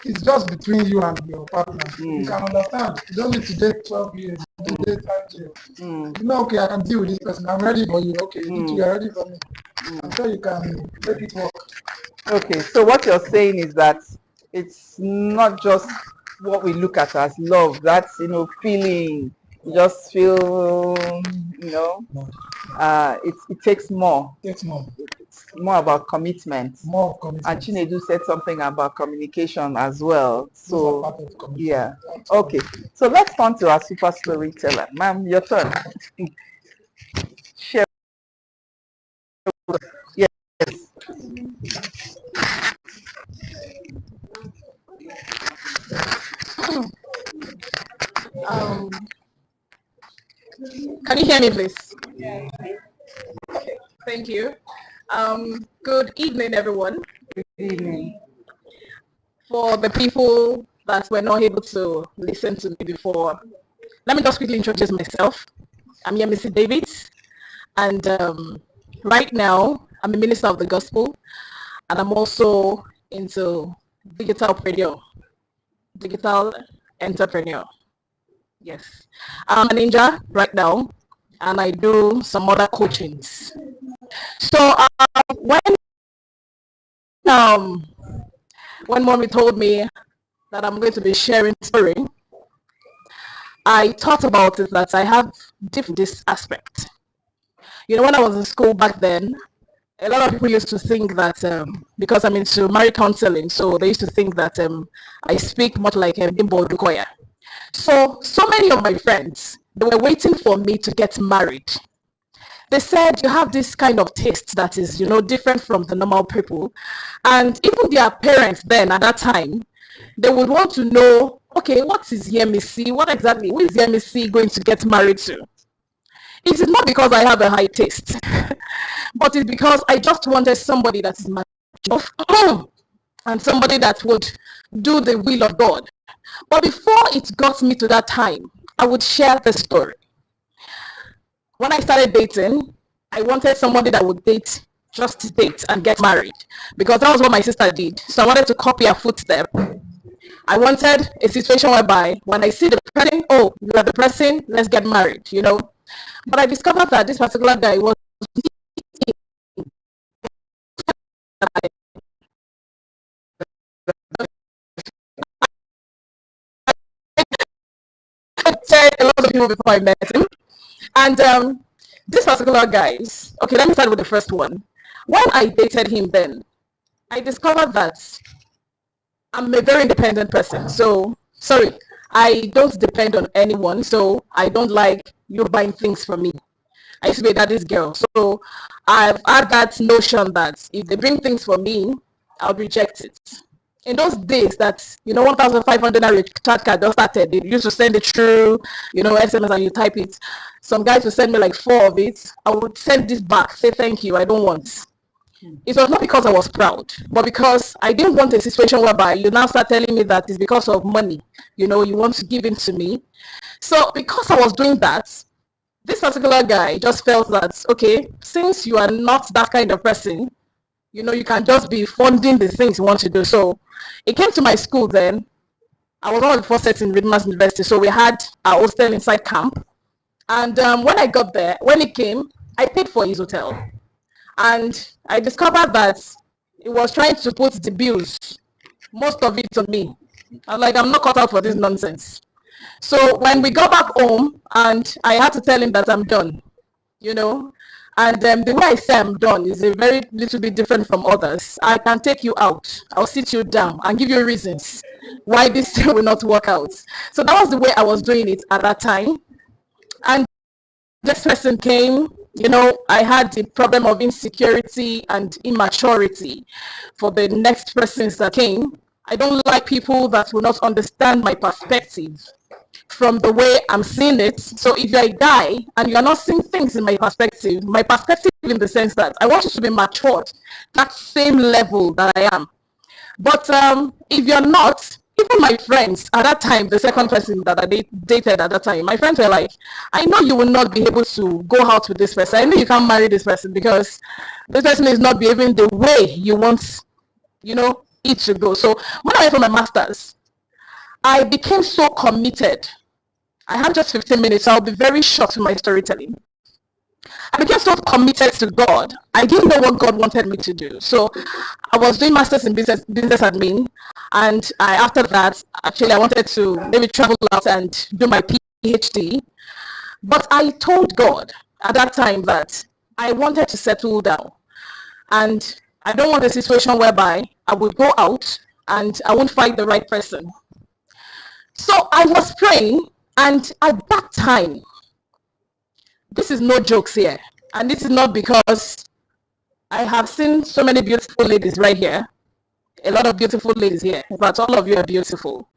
it's just between you and your partner. You can understand. You don't need to date 12 years. You date 5 years. You know, okay, I can deal with this person. I'm ready for you. Okay, you two are ready for me. I'm sure you can make it work. Okay, so what you're saying is that it's not just what we look at as love. That's, feeling. You just feel, it takes more. It's more. It's more about commitment. More of commitment. And Chinedu said something about communication as well. So, part of commitment. yeah. Okay, so let's turn to our super storyteller. Ma'am, your turn. Share Yes. Um, can you hear me, please? Thank you. Good evening, everyone. Good evening. For the people that were not able to listen to me before, let me just quickly introduce myself. I'm Yemisi Davids, and right now I'm a minister of the gospel, and I'm also into digital entrepreneur. Yes, I'm a ninja right now, and I do some other coachings. So um, when mommy told me that I'm going to be sharing story, I thought about it that I have this aspect. You know, when I was in school back then, a lot of people used to think that because I'm into marriage counseling, so they used to think that I speak much like Bimbo Dukoya. So many of my friends, they were waiting for me to get married. They said you have this kind of taste that is, different from the normal people. And even their parents then at that time, they would want to know, okay, what is Yemisi? Who is Yemisi going to get married to? It is not because I have a high taste, but it's because I just wanted somebody that is mature and somebody that would do the will of God. But before it got me to that time, I would share the story. When I started dating, I wanted somebody that would just date and get married, because that was what my sister did. So I wanted to copy her footstep. I wanted a situation whereby when I see the person, oh, you are the person, let's get married, But I discovered that this particular guy was said a lot of people before I met him. And this particular guys, okay, let me start with the first one. When I dated him then, I discovered that I'm a very independent person. So, sorry, I don't depend on anyone. So I don't like you buying things for me. I used to be a daddy's girl. So I've had that notion that if they bring things for me, I'll reject it. In those days that, 1,500 chat card just started, they used to send it through, SMS, and you type it. Some guys would send me like 4 of it. I would send this back, say thank you, I don't want. It was not because I was proud, but because I didn't want a situation whereby you now start telling me that it's because of money, you want to give in to me. So because I was doing that, this particular guy just felt that, okay, since you are not that kind of person, you can just be funding the things you want to do. So it came to my school then. I was one of the first sets in Readers University, so we had our hostel inside camp. And when I got there, when it came, I paid for his hotel. And I discovered that he was trying to put the bills, most of it on me. I'm like, I'm not cut out for this nonsense. So when we got back home, and I had to tell him that I'm done, and the way I say I'm done is a very little bit different from others. I can take you out, I'll sit you down and give you reasons why this thing will not work out. So that was the way I was doing it at that time. And this person came, I had the problem of insecurity and immaturity for the next persons that came. I don't like people that will not understand my perspective from the way I'm seeing it. So if you're a guy and you're not seeing things in my perspective in the sense that I want you to be matured, that same level that I am. But if you're not, even my friends at that time, the second person that I dated at that time, my friends were like, I know you will not be able to go out with this person. I know you can't marry this person because this person is not behaving the way you want, it to go. So when I went for my master's, I became so committed. I have just 15 minutes, so I'll be very short in my storytelling. I became so committed to God. I didn't know what God wanted me to do. So I was doing masters in business admin, and after that, actually, I wanted to maybe travel out and do my PhD. But I told God at that time that I wanted to settle down, and I don't want a situation whereby I would go out and I won't find the right person. So I was praying, and at that time, this is no jokes here, and this is not because I have seen so many beautiful ladies right here. A lot of beautiful ladies here. In fact, all of you are beautiful.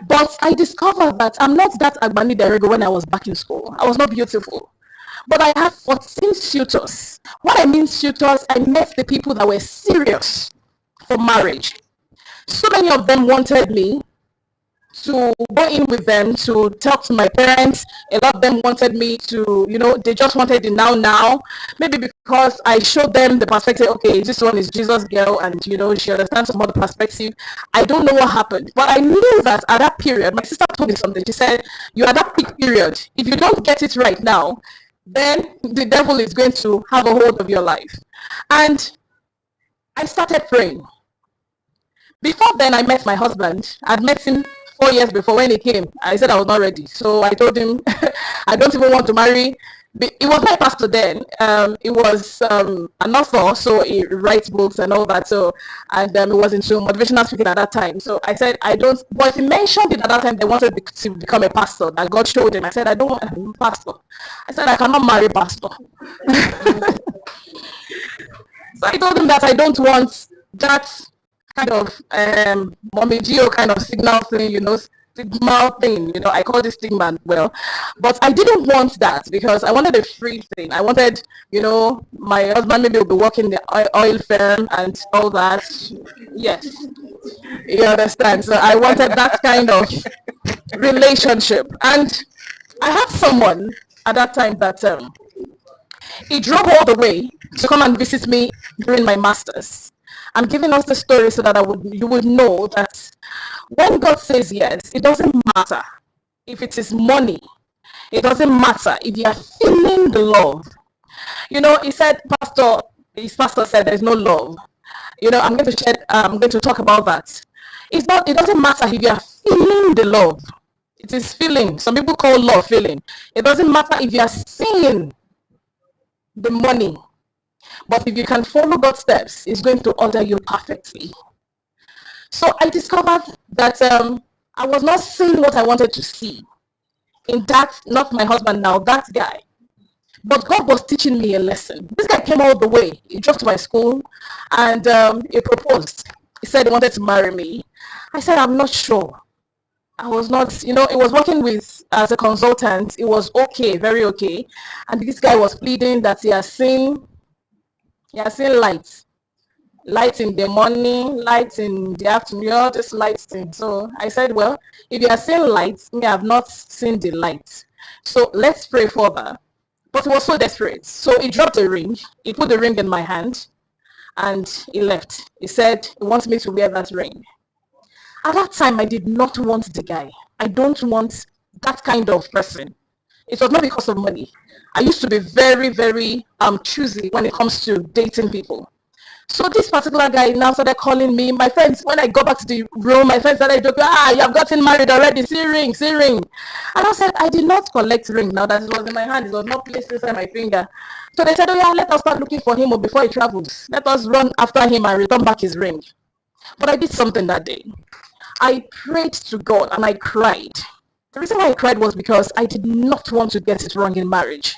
But I discovered that I'm not that Agbani Derego when I was back in school. I was not beautiful. But I had 14 suitors. What I mean suitors, I met the people that were serious for marriage. So many of them wanted me to go in with them to talk to my parents. A lot of them wanted me to, they just wanted the now. Maybe because I showed them the perspective, okay, this one is Jesus girl, and she understands some other perspective. I don't know what happened, but I knew that at that period, my sister told me something. She said, you're at that peak period. If you don't get it right now, then the devil is going to have a hold of your life. And I started praying. Before then, I met my husband. I'd met him 4 years before. When he came, I said I was not ready. So I told him, I don't even want to marry. He was my pastor then. He was an author, so he writes books and all that. So, and he was into motivational speaking at that time. So I said, I don't, but he mentioned it at that time they wanted to become a pastor, that God showed him. I said, I don't want to be a pastor. I said, I cannot marry pastor. So I told him that I don't want that kind of mommy Gio kind of signal thing, stigma thing, I call this stigma well, but I didn't want that because I wanted a free thing. I wanted, my husband maybe will be working in the oil firm and all that. Yes, you understand. So I wanted that kind of relationship, and I had someone at that time that he drove all the way to come and visit me during my master's. I'm giving us the story so that you would know that when God says yes, it doesn't matter if it is money. It doesn't matter if you are feeling the love. He said, his pastor said there's no love. I'm going to talk about that. It doesn't matter if you are feeling the love. It is feeling. Some people call love feeling. It doesn't matter if you are seeing the money. But if you can follow God's steps, it's going to order you perfectly. So I discovered that I was not seeing what I wanted to see in that, not my husband now, that guy. But God was teaching me a lesson. This guy came all the way. He drove to my school and he proposed. He said he wanted to marry me. I said, I'm not sure. I was not, he was working as a consultant. It was okay, very okay. And this guy was pleading that he has seen light in the morning, light in the afternoon, all this light thing. So I said, well, if you are seeing light, me, I have not seen the light. So let's pray further. But he was so desperate. So he dropped the ring. He put the ring in my hand and he left. He said he wants me to wear that ring. At that time, I did not want the guy. I don't want that kind of person. It was not because of money. I used to be very, very choosy when it comes to dating people. So this particular guy now started calling me. My friends, when I go back to the room, my friends started joking, you have gotten married already, see ring. And I said, I did not collect ring now that it was in my hand. It was not placed inside my finger. So they said, oh yeah, let us start looking for him before he travels. Let us run after him and return back his ring. But I did something that day. I prayed to God and I cried. The reason why I cried was because I did not want to get it wrong in marriage.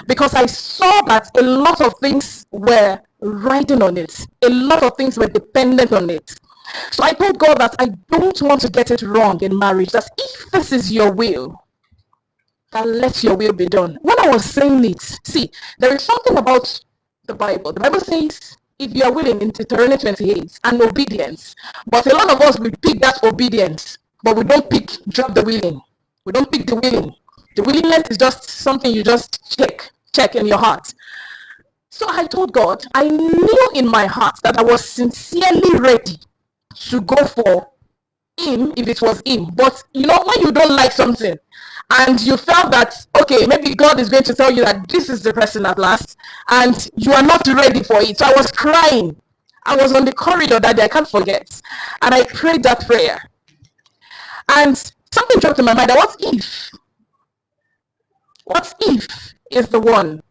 Because I saw that a lot of things were riding on it. A lot of things were dependent on it. So I told God that I don't want to get it wrong in marriage. That if this is your will, that let your will be done. When I was saying it, see, there is something about the Bible. The Bible says, if you are willing in Deuteronomy 28, and obedience. But a lot of us, we pick that obedience, but we don't drop the willing. We don't pick the willing. The willingness is just something you just check in your heart. So I told God, I knew in my heart that I was sincerely ready to go for him if it was him. But when you don't like something and you felt that, okay, maybe God is going to tell you that this is the person at last and you are not ready for it. So I was crying. I was on the corridor that day, I can't forget. And I prayed that prayer. And something dropped in my mind. What if is the one?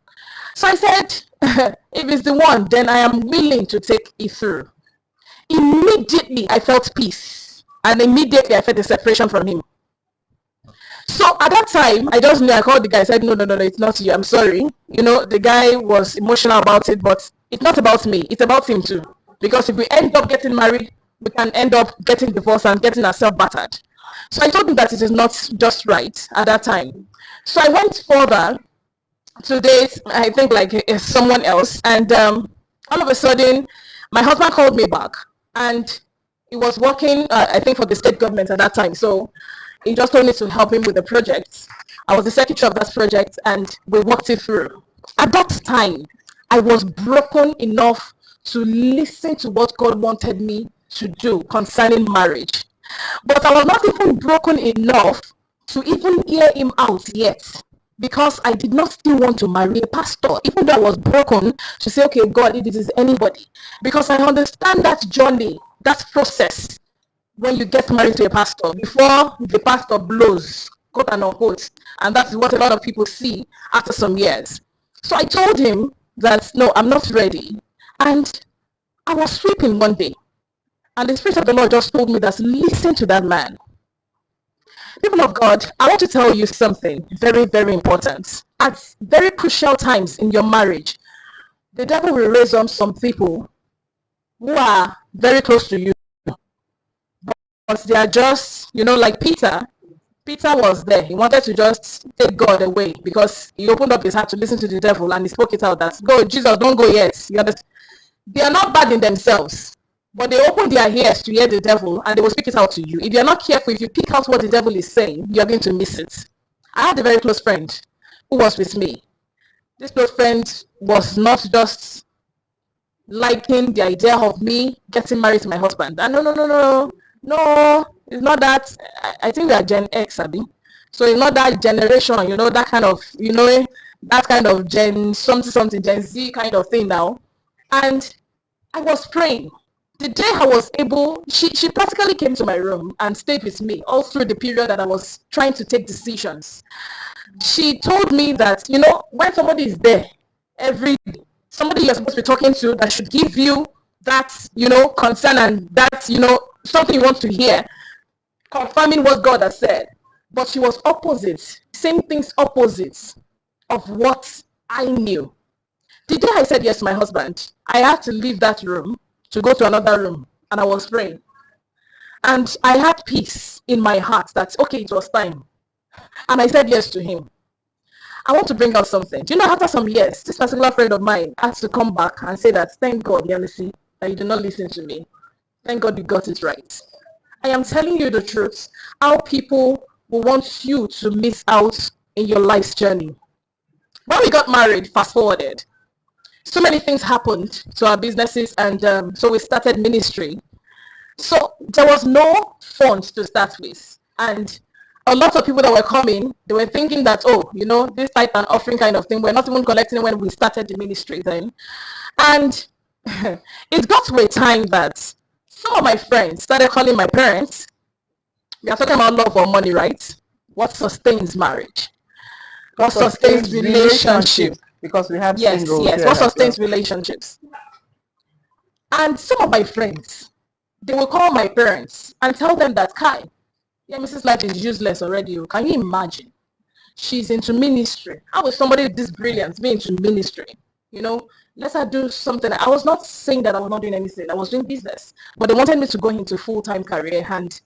So I said, if it's the one, then I am willing to take it through. Immediately, I felt peace. And immediately, I felt a separation from him. So at that time, I called the guy. I said, no, it's not you. I'm sorry. The guy was emotional about it, but It's not about me, it's about him too. Because if we end up getting married, we can end up getting divorced and getting ourselves battered. So I told him that it is not just right at that time. So I went further to date, I think, like someone else, and all of a sudden, my husband called me back, and he was working, I think, for the state government at that time. So he just told me to help him with the project. I was the secretary of that project, and we worked it through. At that time, I was broken enough to listen to what God wanted me to do concerning marriage. But I was not even broken enough to even hear him out yet, because I did not still want to marry a pastor, even though I was broken to say, okay, God, if it is anybody, because I understand that journey, that process when you get married to a pastor, before the pastor blows, quote and unquote, and that's what a lot of people see after some years. So I told him that, no, I'm not ready. And I was sweeping one day, and the Spirit of the Lord just told me that, listen to that man. People of God, I want to tell you something very, very important. At very crucial times in your marriage, the devil will raise up some people who are very close to you, but they are just, like Peter. Peter was there. He wanted to just take God away because he opened up his heart to listen to the devil, and he spoke it out that, go, Jesus, don't go yet. You understand? They are not bad in themselves, but they open their ears to hear the devil, and they will speak it out to you. If you're not careful, if you pick out what the devil is saying, you're going to miss it. I had a very close friend who was with me. This close friend was not just liking the idea of me getting married to my husband. And no, it's not that. I think we are Gen X, Abby. So it's not that generation, that kind of, that kind of Gen something, Gen Z kind of thing now. And I was praying. The day I was able, she practically came to my room and stayed with me all through the period that I was trying to take decisions. She told me that, when somebody is there every day, somebody you're supposed to be talking to that should give you that, concern, and that, something you want to hear, confirming what God has said. But she was opposite, saying things opposite of what I knew. The day I said yes to my husband, I had to leave that room to go to another room, and I was praying. And I had peace in my heart that, okay, it was time. And I said yes to him. I want to bring out something. Do you know, after some years, this particular friend of mine had to come back and say that, thank God, Yanisi, that you did not listen to me. Thank God you got it right. I am telling you the truth, how people will want you to miss out in your life's journey. When we got married, fast forwarded, so many things happened to our businesses, and so we started ministry. So there was no funds to start with, and a lot of people that were coming, they were thinking that, oh, this type and offering kind of thing, we're not even collecting when we started the ministry then. And it got to a time that some of my friends started calling my parents. We are talking about love or money, right? What sustains marriage? What sustains relationship? Because we have Yes, singles yes. here What as well. sustains relationships? And some of my friends, they will call my parents and tell them that, Kai, yeah, Mrs. Life is useless already. Can you imagine? She's into ministry. How is somebody with this brilliance be into ministry? Let her do something. I was not saying that I was not doing anything. I was doing business. But they wanted me to go into full-time career, and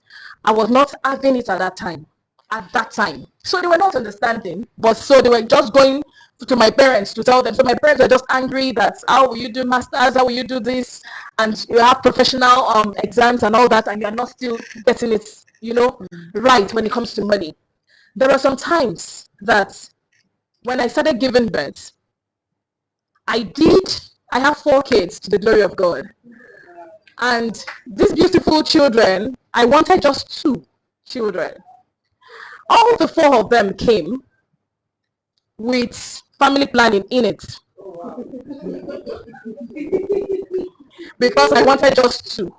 I was not having it at that time. So they were not understanding. But so they were just going to my parents to tell them. So my parents were just angry that, how will you do masters? How will you do this? And you have professional exams and all that, and you're not still getting it, right when it comes to money. There are some times that when I started giving birth, I have 4 kids, to the glory of God. And these beautiful children, I wanted just 2 children. All the 4 of them came with family planning in it. Because I wanted just 2.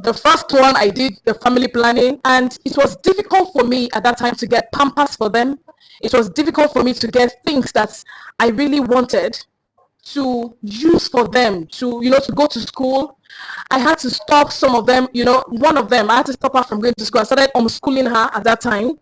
The first one, I did the family planning, and it was difficult for me at that time to get pampers for them. It was difficult for me to get things that I really wanted to use for them to, to go to school. I had to stop some of them, one of them, I had to stop her from going to school. I started homeschooling her at that time.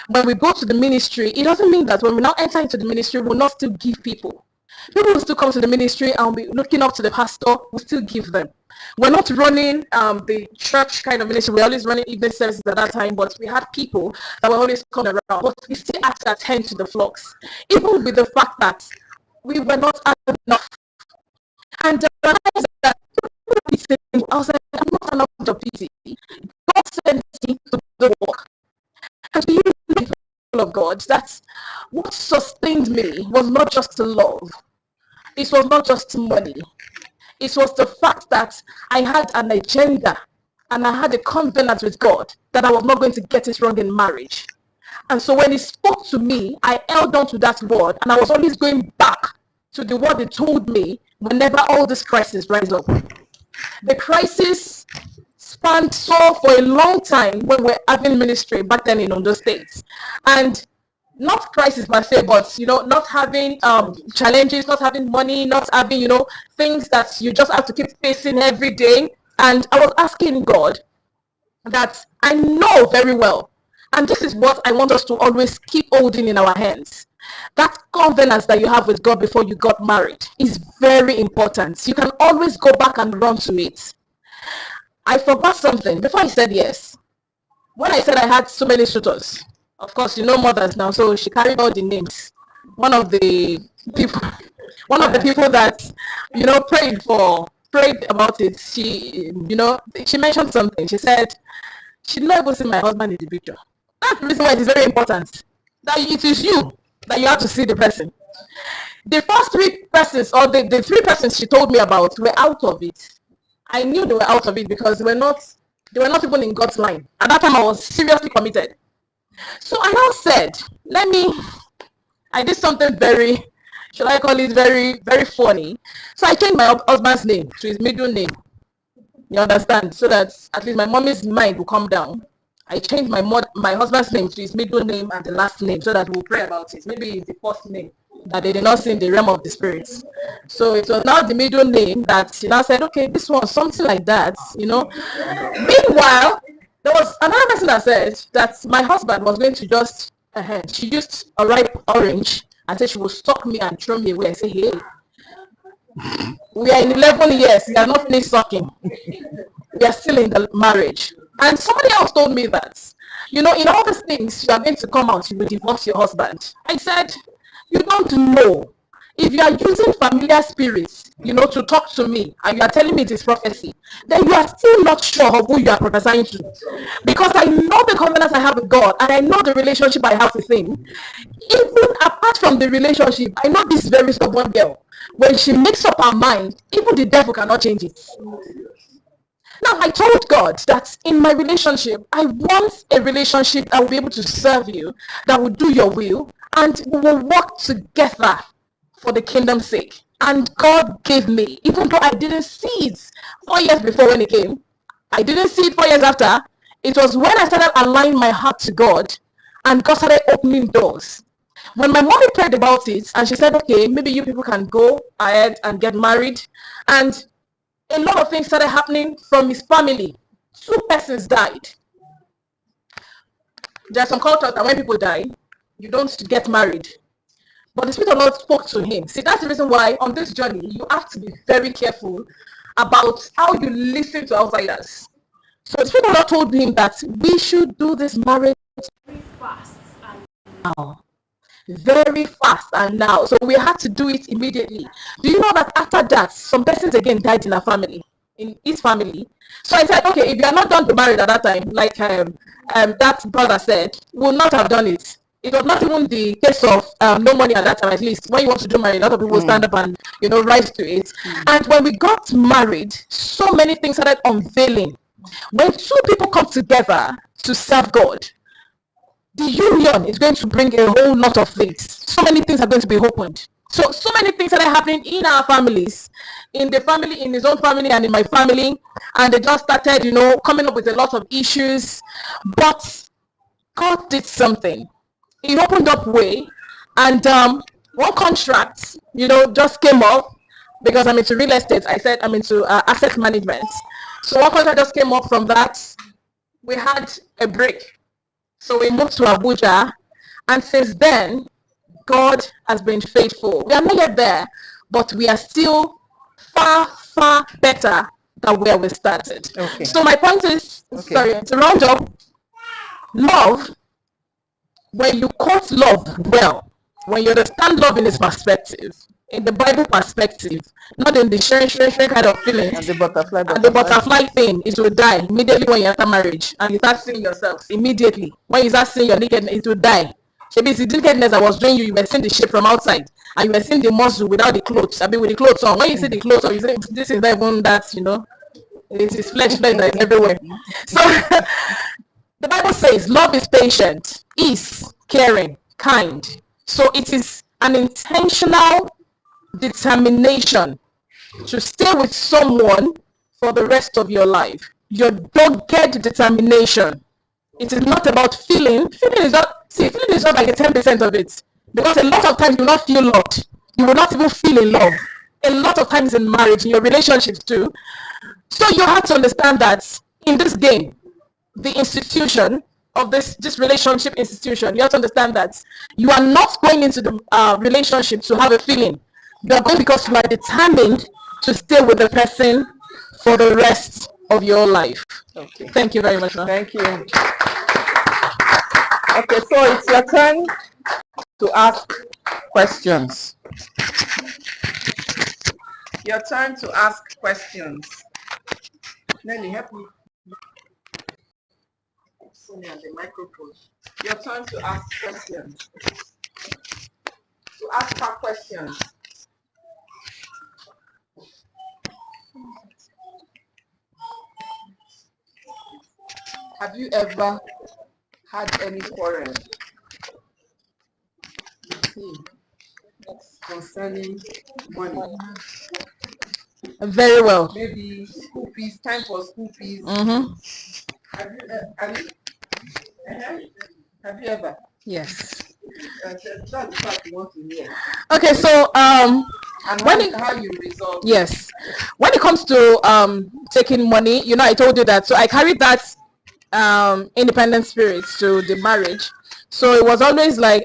When we go to the ministry, it doesn't mean that when we now enter into the ministry, we'll not still give people. People will still come to the ministry and be looking up to the pastor. We still give them. We're not running the church kind of ministry. We're always running evening services at that time, but we had people that were always coming around. But we still had to attend to the flocks, even with the fact that we were not enough. And I realized that I was like, I'm not enough job busy. God sent me to the work. And to you, people of God, that's what sustained me was not just love. It was not just money. It was the fact that I had an agenda and I had a covenant with God that I was not going to get it wrong in marriage. And so when he spoke to me, I held on to that word, and I was always going back to the word he told me whenever all this crisis rise up. The crisis spanned so for a long time when we're having ministry back then in Ondo State. And not crisis per se, but not having challenges, not having money, not having things that you just have to keep facing every day. And I was asking God that I know very well, and this is what I want us to always keep holding in our hands. That covenant that you have with God before you got married is very important. You can always go back and run to it. I forgot something before I said yes. When I said I had so many suitors, of course, mothers now, so she carried all the names. One of the people that, prayed about it, she mentioned something. She said, she did not even see my husband in the picture. That's the reason why it is very important that it is you that you have to see the person. The first three persons, or the three persons she told me about, were out of it. I knew they were out of it because they were not even in God's line. At that time, I was seriously committed. So I now said, I did something very, should I call it very, very funny. So I changed my husband's name to his middle name. You understand? So that at least my mommy's mind will come down. I changed my husband's name to his middle name and the last name so that we'll pray about it. Maybe it's the first name that they did not see in the realm of the spirits. So it was now the middle name that she now said, okay, this one, something like that, Meanwhile, there was another person that said that my husband was going to just, she used a ripe orange and said she would stalk me and throw me away and say, hey, we are in 11 years, we are not finished sucking. We are still in the marriage. And somebody else told me that, in all these things, you are going to come out, you will divorce your husband. I said, you don't know. If you are using familiar spirits, to talk to me, and you are telling me it is prophecy, then you are still not sure of who you are prophesying to. Because I know the covenant I have with God, and I know the relationship I have with him. Even apart from the relationship, I know this very stubborn girl. When she makes up her mind, even the devil cannot change it. Now, I told God that in my relationship, I want a relationship that will be able to serve you, that will do your will, and we will work together for the kingdom's sake. And God gave me, even though I didn't see it 4 years before when it came, I didn't see it 4 years after. It was when I started aligning my heart to God, and God started opening doors. When my mommy prayed about it, and she said, okay, maybe you people can go ahead and get married, and a lot of things started happening from his family. 2 persons died. There are some cultures that when people die, you don't get married. But the Spirit of the Lord spoke to him. See, that's the reason why on this journey, you have to be very careful about how you listen to outsiders. So the Spirit of the Lord told him that we should do this marriage very fast and now. Very fast and now. So we had to do it immediately. Do you know that after that, some persons again died in our family, in his family? So I said, okay, if you are not done to marry at that time, like that brother said, we will not have done it. It was not even the case of no money at that time. At least when you want to do marriage, a lot of people stand up and rise to it. And when we got married, so many things started unveiling. When 2 people come together to serve God, the union is going to bring a whole lot of things. So many things are going to be opened. So many things are happening in our families, in the family, in his own family, and in my family. And they just started, coming up with a lot of issues. But God did something. He opened up way, and one contract, just came up because I'm into real estate. I said I'm into asset management. So one contract just came up from that. We had a break. So we moved to Abuja, and since then, God has been faithful. We are not yet there, but we are still far, far better than where we started. Okay. So my point is, Okay. sorry, to round up, love, when you quote love well, when you understand love in its perspective, in the Bible perspective, not in the sharing kind of feelings, And the butterfly, and the butterfly thing, it will die immediately when you enter marriage and you start seeing yourself immediately. When you start seeing your nakedness, it will die. Maybe it's the nakedness that was doing you, you were seeing the shape from outside and you were seeing the muscle without the clothes. I mean, with the clothes on. When you see the clothes on, you say, this is not even that, it is flesh that is everywhere. So the Bible says love is patient, is caring, kind. So it is an intentional determination to stay with someone for the rest of your life. Your dogged determination. It is not about feeling. Feeling is not like a 10% of it. Because a lot of times you will not feel loved. You will not even feel in love. A lot of times in marriage, in your relationships too. So you have to understand that in this game, the institution of this relationship institution, you have to understand that you are not going into the relationship to have a feeling. You are going because you are determined to stay with the person for the rest of your life. Okay. Thank you very much, ma'am. Thank you. Okay, so it's your turn to ask questions. Your turn to ask questions. Nelly, help me. Sonia, the microphone. Your turn to ask questions. To ask her questions. Have you ever had any quarrel? Concerning money? Very well. Maybe school fees, time for school fees. Have you ever? Yes. That's the part you want to hear. Okay, so And how you resolve yes, when it comes to taking money, I told you that. So I carried that independent spirit to the marriage. So it was always like,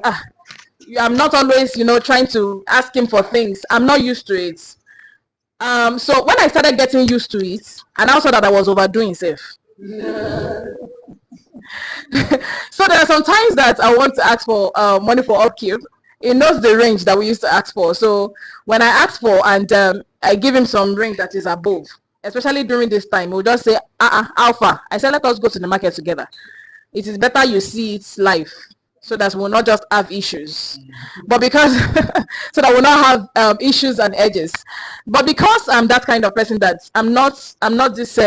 I'm not always, trying to ask him for things. I'm not used to it. So when I started getting used to it, and I saw that I was overdoing safe. So there are some times that I want to ask for money for upkeep. He knows the range that we used to ask for. So when I ask for and I give him some range that is above, especially during this time, he'll just say, Alpha. I said, let us go to the market together. It is better you see it live so that we'll not just have issues. But because, so that we'll not have issues and edges. But because I'm that kind of person that I'm not this,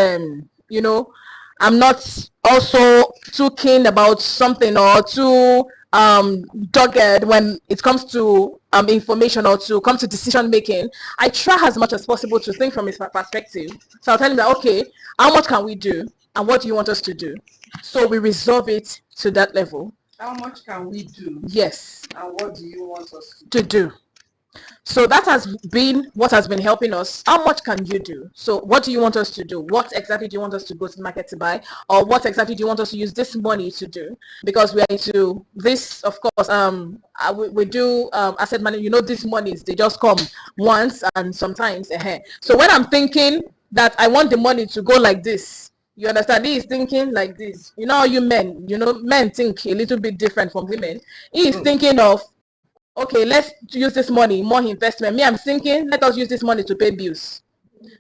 I'm not also too keen about something or too dogged when it comes to information or to come to decision making. I try as much as possible to think from his perspective. So I'll tell him that, okay, how much can we do and what do you want us to do? So we resolve it to that level. How much can we do? Yes. And what do you want us to do? So that has been what has been helping us. How much can you do? So what do you want us to do? What exactly do you want us to go to the market to buy? Or what exactly do you want us to use this money to do? Because we are into this, of course, we do asset management. These monies, they just come once and sometimes ahead. So when I'm thinking that I want the money to go like this, you understand? He is thinking like this. How you men, men think a little bit different from women. He is thinking of, okay, let's use this money, more investment. Me, I'm thinking, let us use this money to pay bills.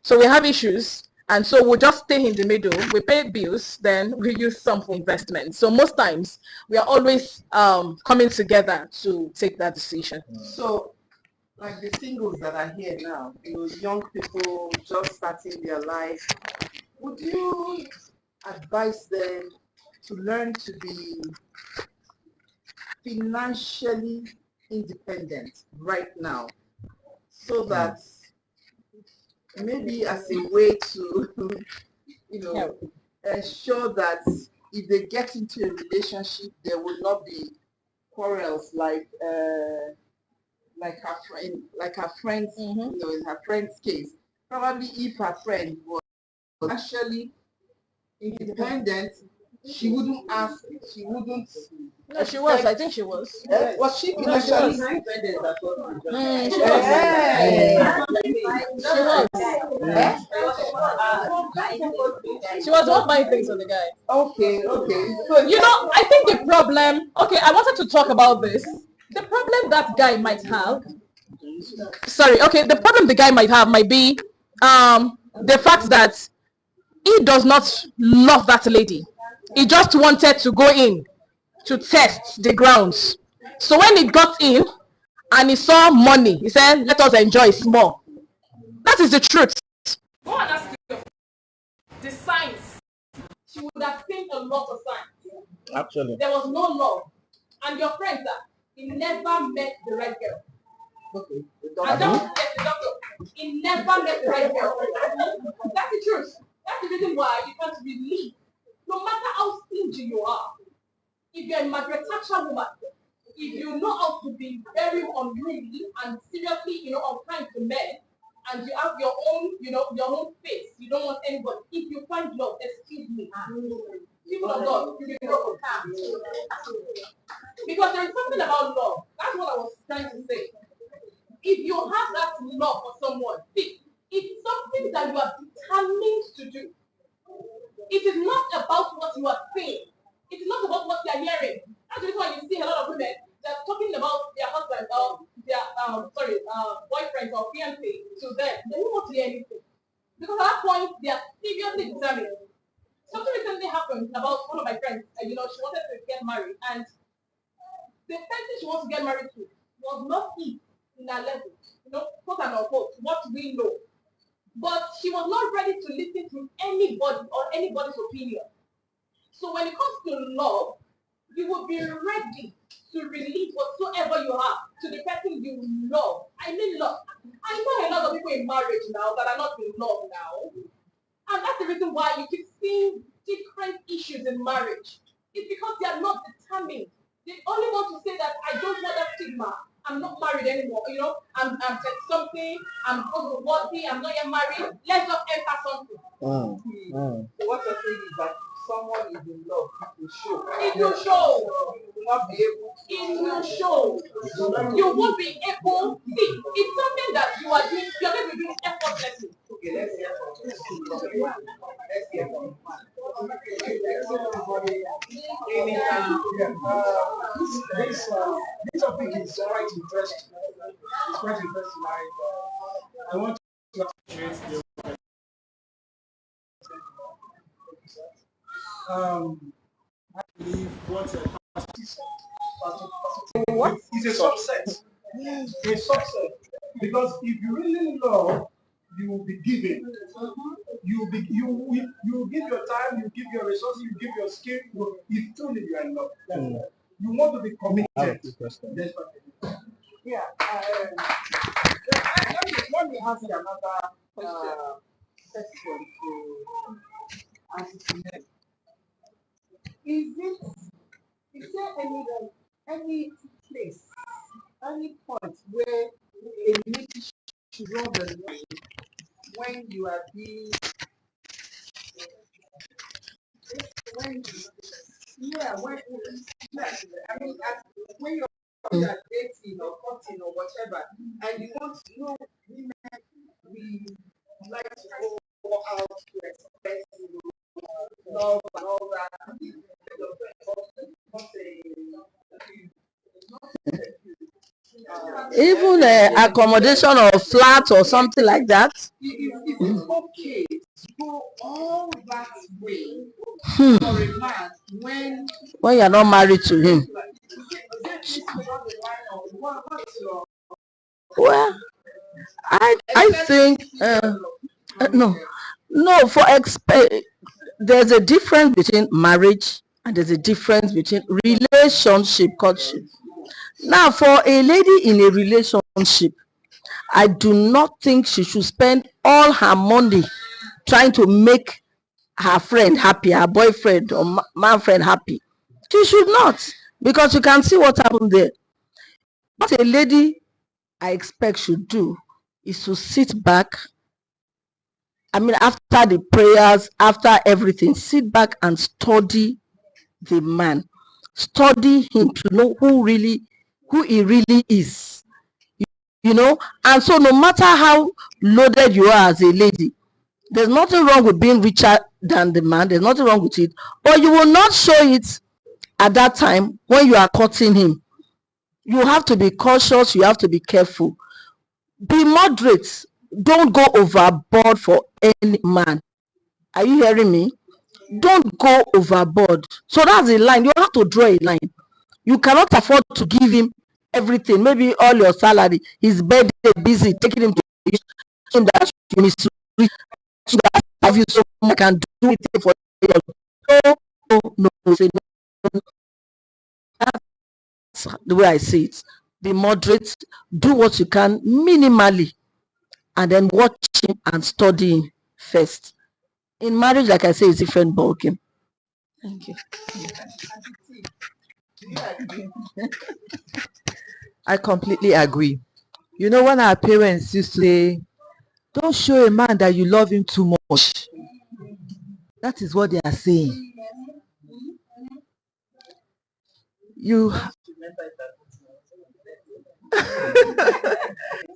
So we have issues, and so we'll just stay in the middle. We pay bills, then we use some for investment. So most times, we are always coming together to take that decision. So, like the singles that are here now, young people just starting their life, would you advise them to learn to be financially independent right now, so that maybe as a way to ensure that if they get into a relationship, there will not be quarrels like her friend's, in her friend's case. Probably if her friend was actually independent, she wouldn't ask, she wouldn't. No, she was. I think she was. Was she No, she initially? was. She was. Yeah. She was. Eh? She was the one buying things on the guy. Okay, okay. So You know, I think the problem. Okay, I wanted to talk about this. The problem that guy might have. Sorry. Okay, the problem the guy might have might be the fact that he does not love that lady. He just wanted to go in to test the grounds. So when he got in and he saw money, he said, "Let us enjoy small." That is the truth. Go and ask her the signs. She would have seen a lot of signs. Actually. There was no love. And your friend, he never met the right girl. okay. And that was the doctor. He never met the right girl. That's the truth. That's the reason why you can't believe. No matter how stingy you are, if you're a Margaret Thatcher woman, if you know how to be very unruly and seriously, unkind to men, and you have your own, your own face, you don't want anybody. If you find love, excuse me, people of God, you will broken. Because there is something about love. That's what I was trying to say. If you have that love for someone, see, it's something that you are determined to do. It is not about what you are saying. It is not about what you are hearing. That's the reason why you see a lot of women that are talking about their husband or their boyfriend or fiancé to them. They don't want to hear anything. Because at that point, they are seriously determined. Something recently happened about one of my friends. She wanted to get married, and the person she wants to get married to was not in her level. Quote and unquote, what we know. But she was not ready to listen to anybody or anybody's opinion. So when it comes to love, you will be ready to release whatsoever you have to the person you love. I mean love. I know a lot of people in marriage now that are not in love now. And that's the reason why you keep seeing different issues in marriage. It's because they are not determined. They only want to say that I don't want that stigma. I'm not married anymore. I'm something. I'm worthy. I'm not yet married. Let's just enter something. So what you're saying is that if someone is in love, it will show. It will show. You will not be able to. It will show. You won't be able. See, it's something that you are doing. You're going to be doing effortlessly. Okay, let's hear from Let's hear from This topic is quite interesting. It's quite interesting. I want to appreciate the I believe what is a subset. A subset. Because if you really love, you will be giving. You will give your time, you give your resources, you give your skill. If truly you are in love, you want to be committed. Yeah. Let me ask you another question to answer. Is there any place, any point where a lady should draw the line when you are being when you're dating or cutting or whatever, and you want to know women, we like to go out to express love and all that. Even accommodation or flat or something like that. It's okay to go all that way for a man when you're not married to him. Well, I think no there's a difference between marriage and there's a difference between relationship, courtship. Now, for a lady in a relationship, I do not think she should spend all her money trying to make her friend happy, her boyfriend or man friend happy. She should not, because you can see what happened there. What a lady, I expect, should do is to sit back. I mean, after the prayers, after everything, sit back and study the man. Study him to know who he really is. You know, and so no matter how loaded you are as a lady, there's nothing wrong with being richer than the man. There's nothing wrong with it, but you will not show it at that time when you are courting him. You have to be cautious. You have to be careful. Be moderate. Don't go overboard for any man. Are you hearing me? Don't go overboard. So that's a line. You have to draw a line. You cannot afford to give him everything. Maybe all your salary. His birthday, busy taking him to him that you misread, that have you so much, can do anything for you. No, no, no. Say no. That's the way I see it. Be moderate. Do what you can minimally, and then watch him and study him first. In marriage, like I say, it's different ballgame. Thank you. I completely agree. You know, when our parents used to say, don't show a man that you love him too much. That is what they are saying. You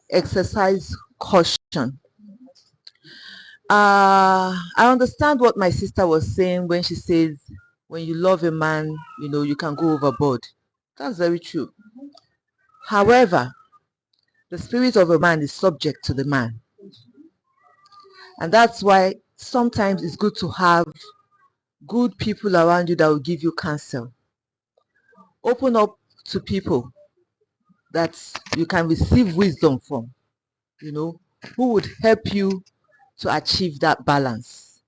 exercise caution. I understand what my sister was saying when she says, when you love a man, you know, you can go overboard. That's very true. However, the spirit of a man is subject to the man. And that's why sometimes it's good to have good people around you that will give you counsel. Open up to people that you can receive wisdom from, you know, who would help you to achieve that balance.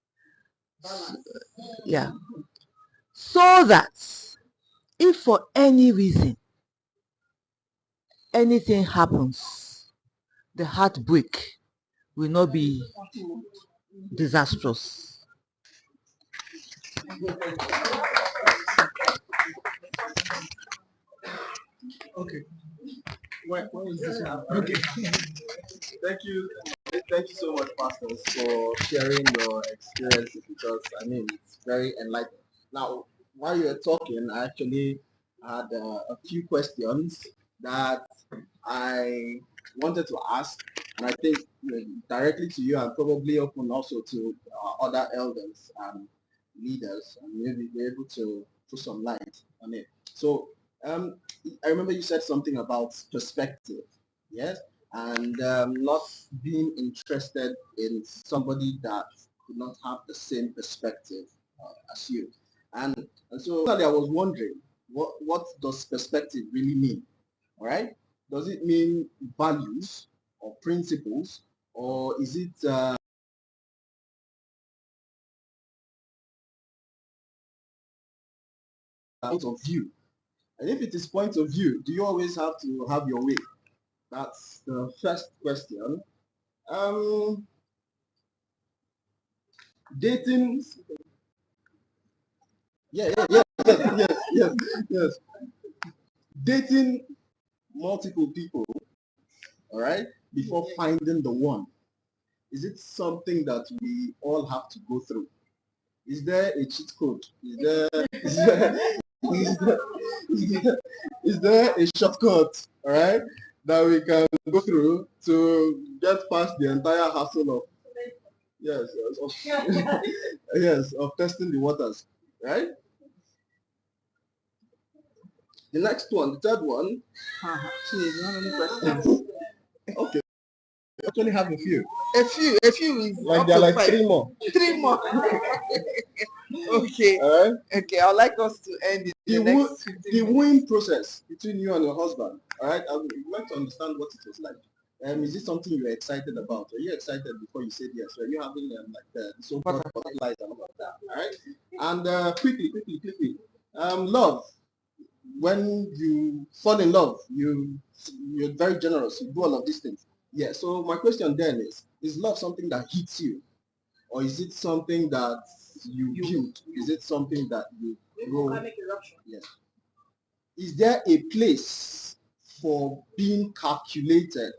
Yeah. So that if for any reason anything happens, the heartbreak will not be disastrous. Okay. When is this one? Okay. Thank you so much, pastors, for sharing your experiences, because I mean it's very enlightening. Now, while you were talking, I actually had a few questions that I wanted to ask, and I think directly to you, and probably open also to other elders and leaders, and maybe be able to put some light on it. So, I remember you said something about perspective, yes, and not being interested in somebody that could not have the same perspective as you, and so I was wondering, what does perspective really mean? All right. Does it mean values or principles, or is it point of view? And if it is point of view, do you always have to have your way? That's the first question. Dating. Yes. Dating multiple people, all right, before finding the one. Is it something that we all have to go through? Is there a cheat code? Is there a shortcut, all right, that we can go through to get past the entire hassle of of testing the waters, right? The next one, the third one. Actually, do you have any questions? Okay, I actually have a few. A few is like there are like five. Three more. Three more. Okay. All right. Okay, I'd like us to end it. The wooing process between you and your husband. All right. I would like to understand what it was like. Is it something you were excited about? Were you excited before you said yes? Were you having like the so-called butterflies and all of that? All right. And quickly. Love. When you fall in love, you're very generous. You do all of these things. Yeah. So my question then is love something that hits you, or is it something that you build? Is it something that you grow? Yes. Is there a place for being calculated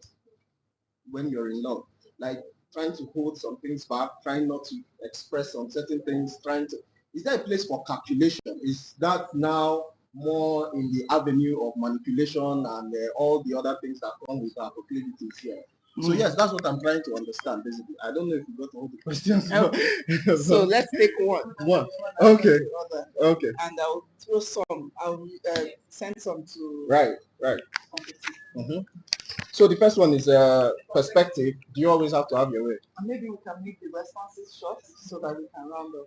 when you're in love? Like trying to hold some things back, trying not to express some certain things, trying to, is there a place for calculation? Is that now more in the avenue of manipulation and all the other things that come with our proclivities here? So yes, that's what I'm trying to understand basically. I don't know if you got all the questions. Okay. So let's take one. Okay. Okay. And I'll throw some. I'll send some to. Right. So the first one is perspective. Do you always have to have your way? And maybe we can make the responses short so that we can round up.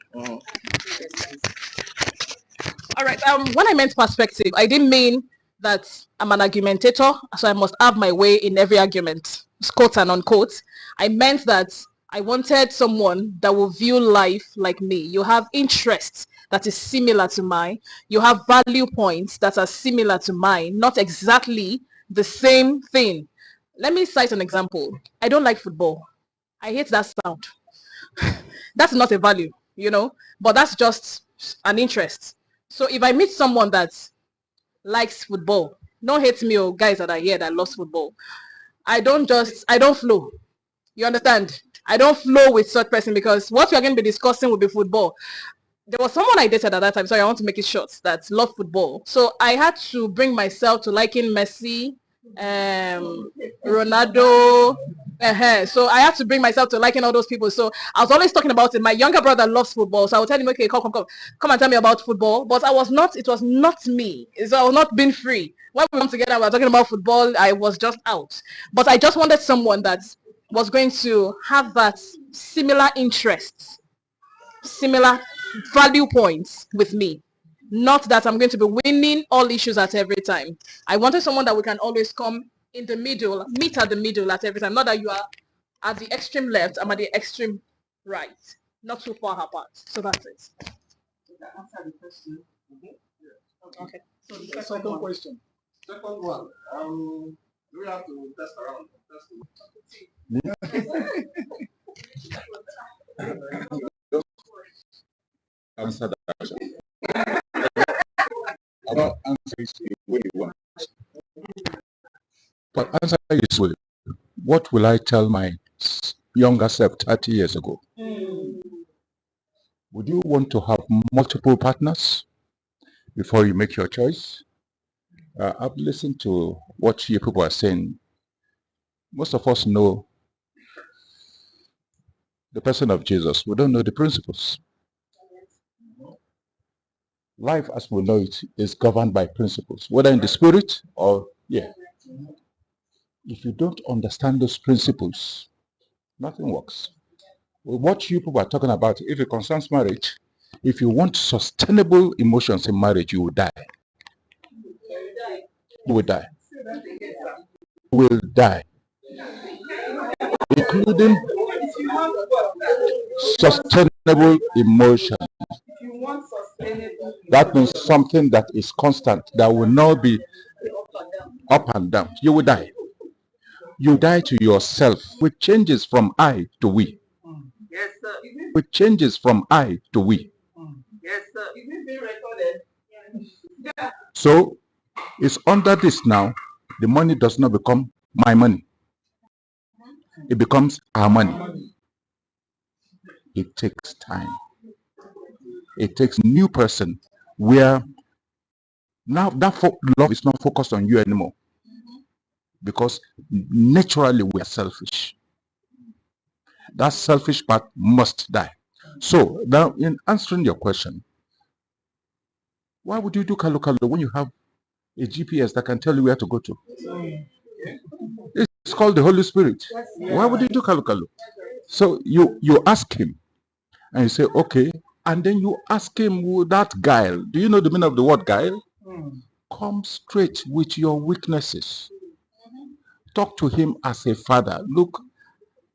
All right. When I meant perspective, I didn't mean that I'm an argumentator, so I must have my way in every argument, quote and unquote. I meant that I wanted someone that will view life like me. You have interests that is similar to mine. You have value points that are similar to mine, not exactly the same thing. Let me cite an example. I don't like football. I hate that sound. That's not a value, but that's just an interest. So if I meet someone that likes football, don't hate me or guys that are here that loves football. I don't flow. You understand? I don't flow with such person because what we are going to be discussing will be football. There was someone I dated at that time, so I want to make it short, that loved football. So I had to bring myself to liking Messi, Ronaldo. So I had to bring myself to liking all those people. So I was always talking about it. My younger brother loves football, so I would tell him, okay, come and tell me about football. But it was not me. So I was not being free. When we come together, we were talking about football. I was just out. But I just wanted someone that was going to have that similar interests, similar value points with me. Not that I'm going to be winning all issues at every time. I wanted someone that we can always come in the middle, meet at the middle at every time. Not that you are at the extreme left, I'm at the extreme right. Not too far apart. So that's it. Did that answer the question? Okay. So the second question. Second one. Do we have to test around? Answer that question. I will answer it the way you want. But answer it this way. What will I tell my younger self 30 years ago? Would you want to have multiple partners before you make your choice? I've listened to what you people are saying. Most of us know the person of Jesus. We don't know the principles. Life as we know it is governed by principles, whether in the spirit or If you don't understand those principles, nothing works. What you people are talking about, if it concerns marriage, if you want sustainable emotions in marriage, you will die. You will die. You will die. Including sustainable emotion. That means something that is constant, that will not be up and down. You will die. You die to yourself, which changes from I to we. Yes, sir. Which changes from I to we. Yes, sir. Is it being recorded? So it's under this now, the money does not become my money. It becomes our money. It takes time. It takes a new person where now that love is not focused on you anymore. Because naturally we are selfish. That selfish part must die. So now in answering your question, why would you do kalu kalu when you have a GPS that can tell you where to go to? It's called the Holy Spirit. Why would you do kalu kalu? So you ask him and you say, okay, and then you ask him that guile. Do you know the meaning of the word guile? Come straight with your weaknesses. Talk to him as a father. Look,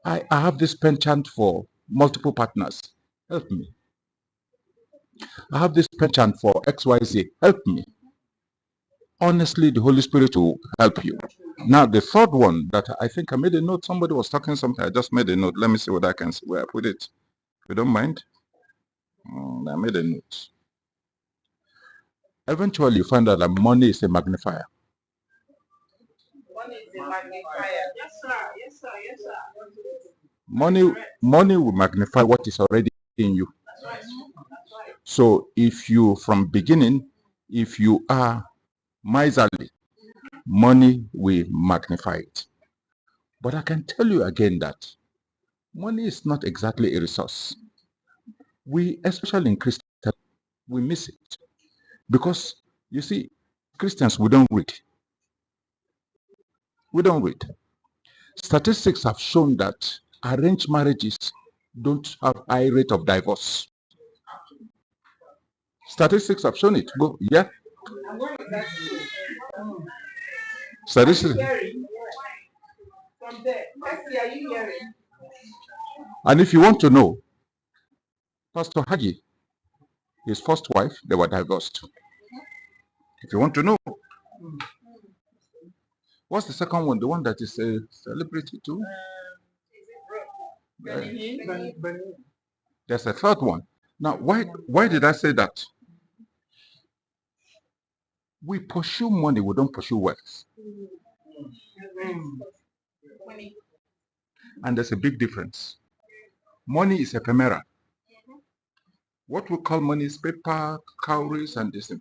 I have this penchant for multiple partners. Help me. I have this penchant for XYZ. Help me. Honestly, the Holy Spirit will help you. Now, the third one that I think I made a note. Somebody was talking something. I just made a note. Let me see what I can see, where I put it. If you don't mind. I made a note. Eventually, you find out that money is a magnifier. Money is a magnifier. Yes, sir. Yes, sir. Yes, sir. Money will magnify what is already in you. That's right. That's right. So if you, from beginning, if you are miserly, money will magnify it. But I can tell you again that money is not exactly a resource. We, especially in Christian, we miss it. Because, you see, Christians, we don't read. We don't read. Statistics have shown that arranged marriages don't have high rate of divorce. Statistics have shown it. Go, yeah. Statistics. And if you want to know, Pastor Haji, his first wife, they were divorced. If you want to know, what's the second one? The one that is a celebrity too? There's a third one. Now, why did I say that? We pursue money, we don't pursue wealth. And there's a big difference. Money is ephemera. What we call money is paper, cowries, and this thing.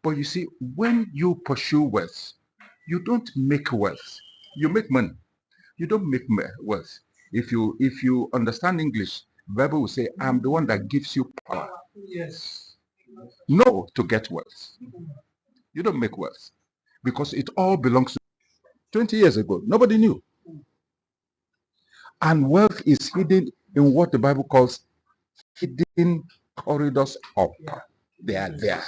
But you see, when you pursue wealth, you don't make wealth. You make money. You don't make wealth. If you understand English, the Bible will say, I'm the one that gives you power. Yes. No, to get wealth. You don't make wealth. Because it all belongs to 20 years ago. Nobody knew. And wealth is hidden in what the Bible calls hidden corridors up. They are there.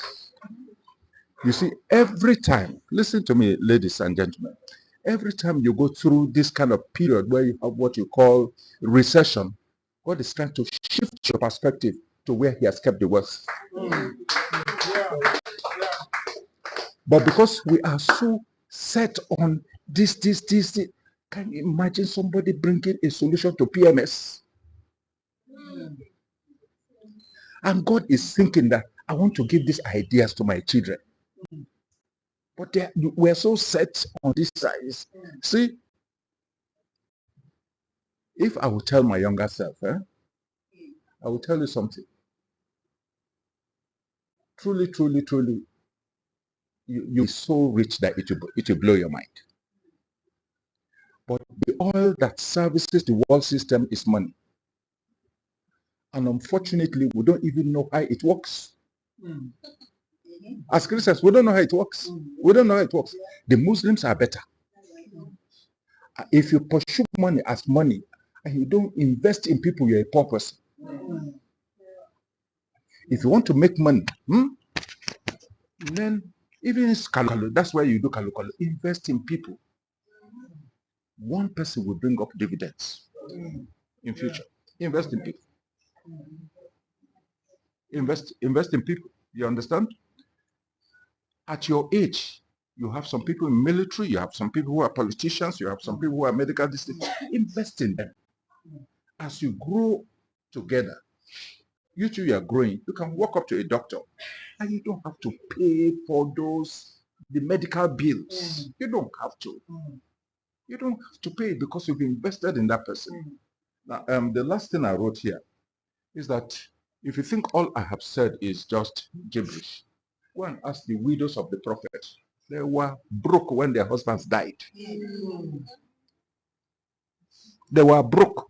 You see, every time, listen to me, ladies and gentlemen, every time you go through this kind of period where you have what you call recession, God is trying to shift your perspective to where he has kept the wealth. But because we are so set on this, can you imagine somebody bringing a solution to PMS? And God is thinking that I want to give these ideas to my children. But we're so set on this size. See, if I would tell my younger self, I will tell you something. Truly, truly, truly, you're so rich that it will blow your mind. But the oil that services the world system is money. And unfortunately, we don't even know how it works. As Christians, we don't know how it works. We don't know how it works. The Muslims are better. If you pursue money as money, and you don't invest in people, you're a poor person. If you want to make money, then even in kalu, that's why you do kalu. Invest in people. One person will bring up dividends in future. Invest in people. Invest in people. You understand? At your age, you have some people in military, you have some people who are politicians, you have some people who are medical districts. Invest in them. As you grow together, you two, you are growing, you can walk up to a doctor and you don't have to pay for the medical bills. You don't have to. You don't have to pay because you've invested in that person. Now, the last thing I wrote here is that if you think all I have said is just gibberish, go and ask the widows of the prophet. They were broke when their husbands died. They were broke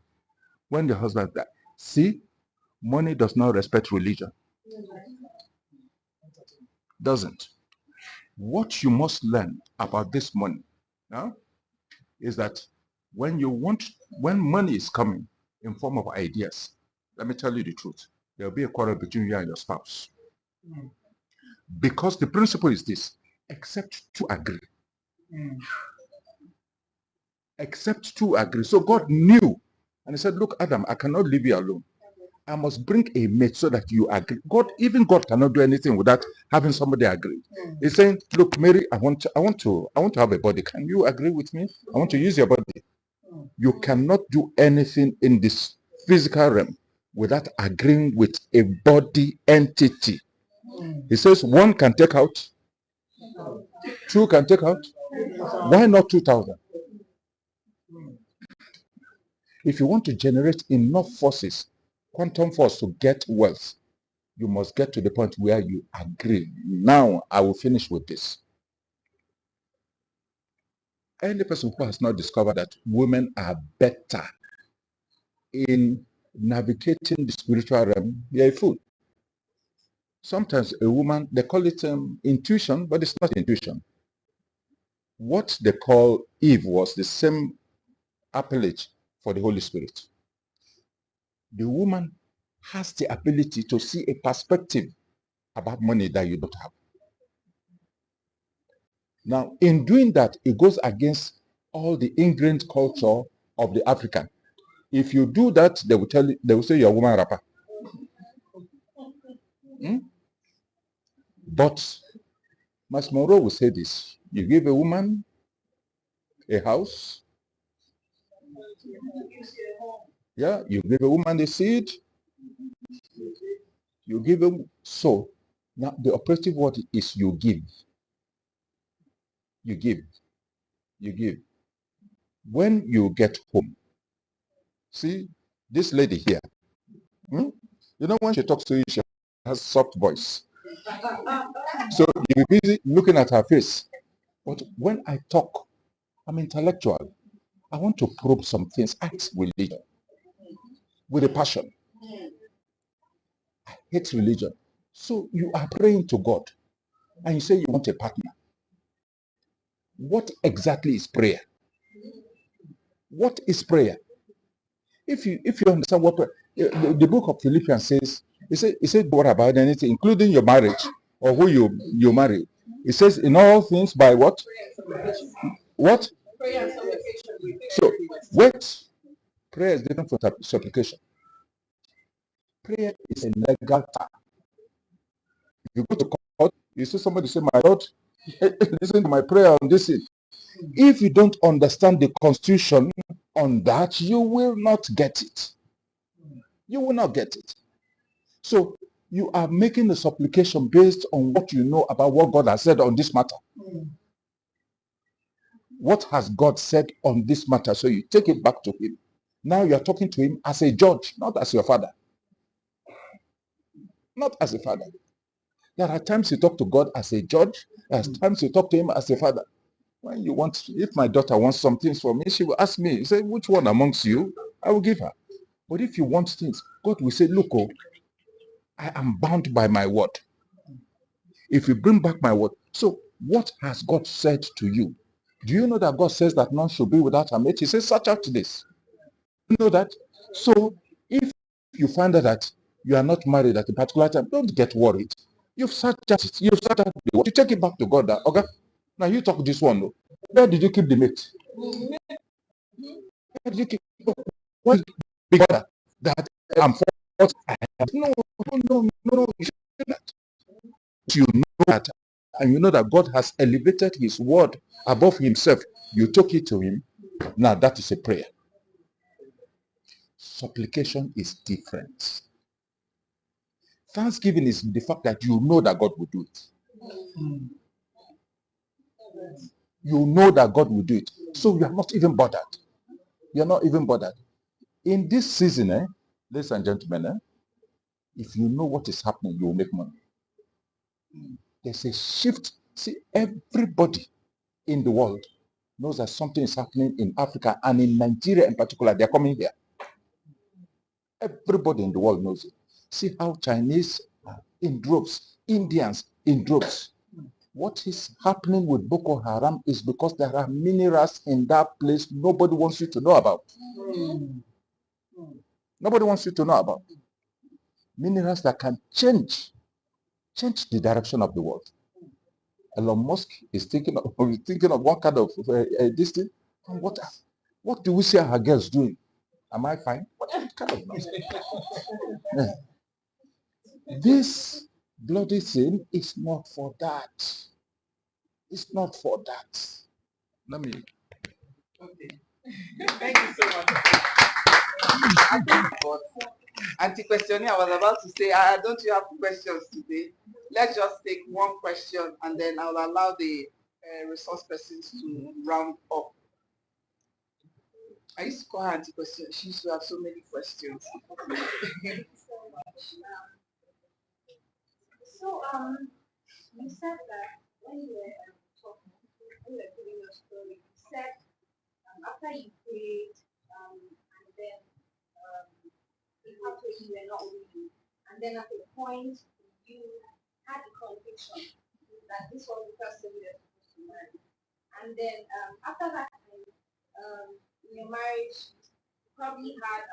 when their husbands died. See, money does not respect religion. Doesn't. What you must learn about this money is that when money is coming in form of ideas, let me tell you the truth, there will be a quarrel between you and your spouse. Because the principle is this: except to agree. Except to agree. So God knew, and he said, look, Adam, I cannot leave you alone. I must bring a mate so that you agree. Even God cannot do anything without having somebody agree. He's saying, look, Mary, I want to have a body. Can you agree with me? I want to use your body. You cannot do anything in this physical realm without agreeing with a body entity. He says one can take out, two can take out. Why not 2,000? If you want to generate enough forces, quantum force, to get wealth, You must get to the point where you agree. Now, I will finish with this. Any person who has not discovered that women are better in navigating the spiritual realm, they are a fool. Sometimes a woman, they call it intuition, but it's not intuition. What they call Eve was the same appellage for the Holy Spirit. The woman has the ability to see a perspective about money that you don't have. Now, in doing that, it goes against all the ingrained culture of the African. If you do that, they will tell you, they will say you're a woman rapper. Hmm? But Mas Monroe will say this: you give a woman a house, yeah, you give a woman a seed, you give them. So now the operative word is you give. You give. You give. When you get home, see this lady here. Hmm? You know, when she talks to you, she has soft voice. So you'll be busy looking at her face. But when I talk, I'm intellectual. I want to probe some things. Ask religion with a passion. I hate religion. So you are praying to God and you say you want a partner. What exactly is prayer? What is prayer? If you understand what the book of Philippians says, it says what about anything, including your marriage or who you marry. It says in all things by what? What? So what? Prayer is different from supplication. Prayer is a legal term. If you go to court, you see somebody say, "My Lord, listen to my prayer on this thing." If you don't understand the constitution on that, you will not get it. You will not get it. So you are making a supplication based on what you know about what God has said on this matter. What has God said on this matter? So you take it back to him. Now you are talking to him as a judge, not as your father. Not as a father. There are times you talk to God as a judge. There are times you talk to him as a father. When you want, if my daughter wants some things from me, she will ask me, say, which one amongst you? I will give her. But if you want things, God will say, look, oh, I am bound by my word. If you bring back my word. So what has God said to you? Do you know that God says that none should be without a mate? He says, search out this. You know that? So if you find out that you are not married at a particular time, don't get worried. You've searched out it. You've searched out the word. You take it back to God. That, okay, now you talk this one. Though. Where did you keep the mate? Where did you keep what big brother that I'm for? No, no. You should do that. You know that, and you know that God has elevated his word above himself. You took it to him. Now that is a prayer. Supplication is different. Thanksgiving is the fact that you know that God will do it. You know that God will do it. So you are not even bothered. You are not even bothered. In this season, ladies and gentlemen, if you know what is happening, you will make money. There's a shift. See, everybody in the world knows that something is happening in Africa and in Nigeria in particular. They're coming here. Everybody in the world knows it. See how Chinese are in droves, Indians in droves. What is happening with Boko Haram is because there are minerals in that place nobody wants you to know about. Nobody wants you to know about. Minerals that can change the direction of the world. Elon Musk is thinking of one kind of this thing. And what do we see our girls doing? Am I fine? What kind of nonsense? Yeah. This bloody thing is not for that. It's not for that. Let me. Okay. Thank you so much. I think about anti-questioning. I was about to say, don't you have questions today? Let's just take one question and then I'll allow the resource persons to round up. I used to call her anti-question. She used to have so many questions. So, you said that when you were talking, when you were giving your story, you said after you prayed, and then it happened you were not willing, and then at a point you had the conviction that this was the person you were supposed to marry, and then after that time, in your marriage, you probably had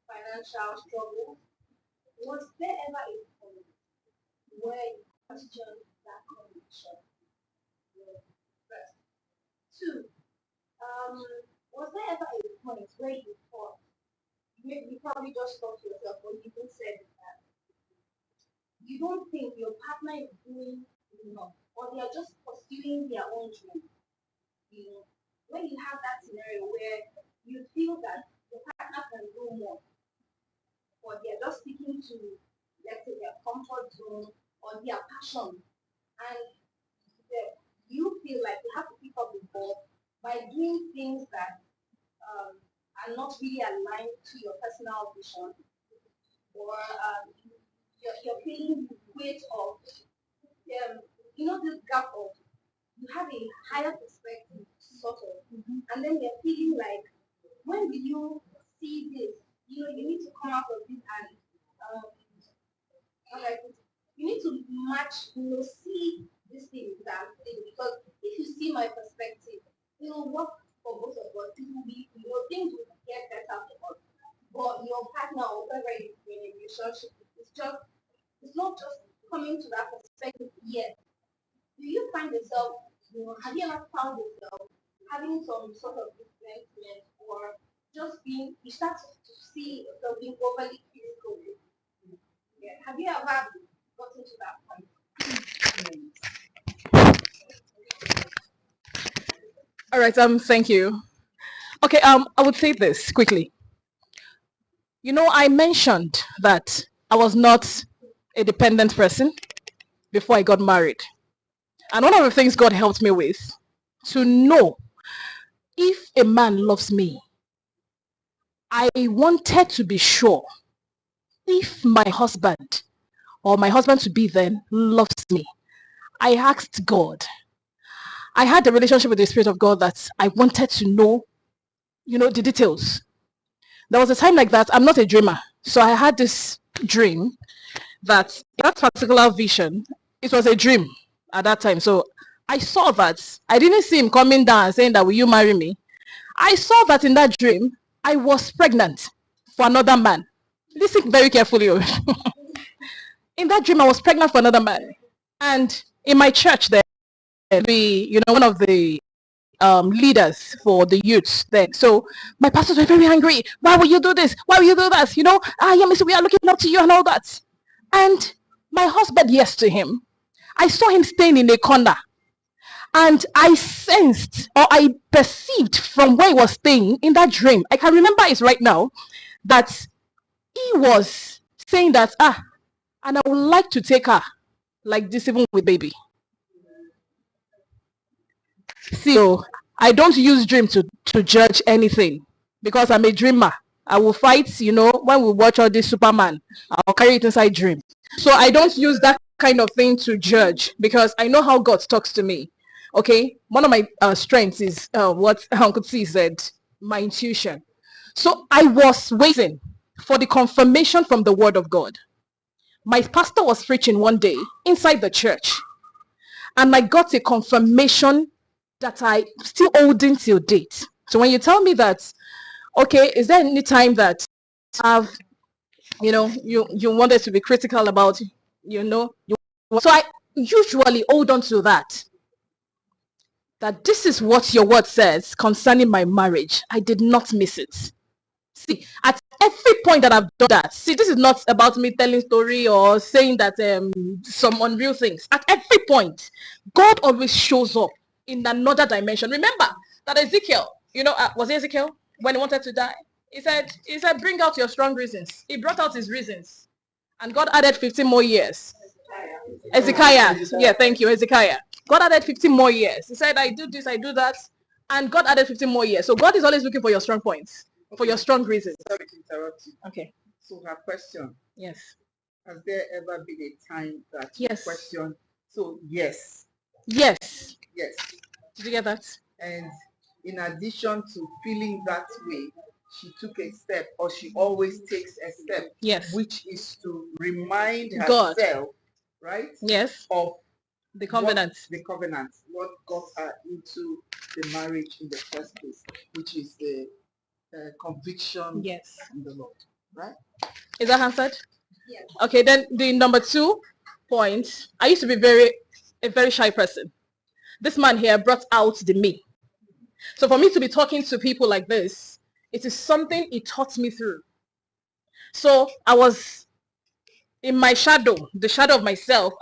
financial struggles. Was there ever a point where you questioned that conviction? First. Two, was there ever a point where you thought, maybe you probably just thought to yourself, or you even said that you don't think your partner is doing enough, or they are just pursuing their own dream? You know, when you have that scenario where you feel that your partner can do more, or they are just sticking to, let's say, their comfort zone or their passion, and you feel like you have to pick up the ball by doing things that are not really aligned to your personal vision, or you're feeling the weight of, this gap of, you have a higher perspective, sort of, and then you're feeling like, when will you see this? You need to come out of this and, how do I put it? You need to match, see this thing that I'm saying, because if you see my perspective, it will work for both of us. It will be, things will get better for us. But your partner, or whoever is in a relationship, it's not just coming to that perspective yet. Do you find yourself, have you ever found yourself having some sort of resentment, or just being, you start to see yourself being overly critical? Yeah. Have you ever gotten to that point? All right, thank you. Okay, I would say this quickly. I mentioned that I was not a dependent person before I got married. And one of the things God helped me with, to know if a man loves me, I wanted to be sure if my husband, or my husband to be then, loves me. I asked God. I had a relationship with the Spirit of God that I wanted to know, the details. There was a time like that. I'm not a dreamer. So I had this dream that particular vision, it was a dream at that time. So I saw that. I didn't see him coming down and saying that, will you marry me? I saw that in that dream, I was pregnant for another man. Listen very carefully. In that dream, I was pregnant for another man. And in my church there, one of the leaders for the youths then. So my pastors were very angry. Why will you do this? Why will you do that? Yeah, Missy, we are looking up to you and all that. And my husband, yes to him. I saw him staying in a corner. And I sensed, or I perceived from where he was staying in that dream, I can remember it right now, that he was saying that, and I would like to take her like this, even with baby. See, so I don't use dream to judge anything, because I'm a dreamer. I will fight, when we watch all this Superman, I'll carry it inside dream. So I don't use that kind of thing to judge, because I know how God talks to me. Okay, one of my strengths is what Uncle T said, my intuition. So I was waiting for the confirmation from the Word of God. My pastor was preaching one day inside the church, and I got a confirmation that I still holding till date. So when you tell me that, okay, is there any time that you wanted to be critical about, so I usually hold on to that this is what your word says concerning my marriage. I did not miss it. See, at every point that I've done that, see, this is not about me telling story or saying that some unreal things. At every point, God always shows up in another dimension. Remember that Ezekiel, was it Ezekiel when he wanted to die? He said, bring out your strong reasons. He brought out his reasons, and God added 15 more years. Ezekiah. Yeah, thank you, Ezekiah. God added 15 more years. He said, I do this, I do that. And God added 15 more years. So God is always looking for your strong points, for your strong reasons. Sorry to interrupt you. Okay. So her question. Yes. Has there ever been a time that you Yes. question? So yes, Yes. yes. Did you get that? And in addition to feeling that way, she took a step, or she always takes a step, Yes. which is to remind God. herself, right, Yes. of The covenant. what got her into the marriage in the first place, which is the conviction Yes. from the Lord, right? Is that answered? Yes. Okay, then the number 2 point. I used to be a very shy person. This man here brought out the me. So for me to be talking to people like this, it is something he taught me through. So I was in my shadow, the shadow of myself.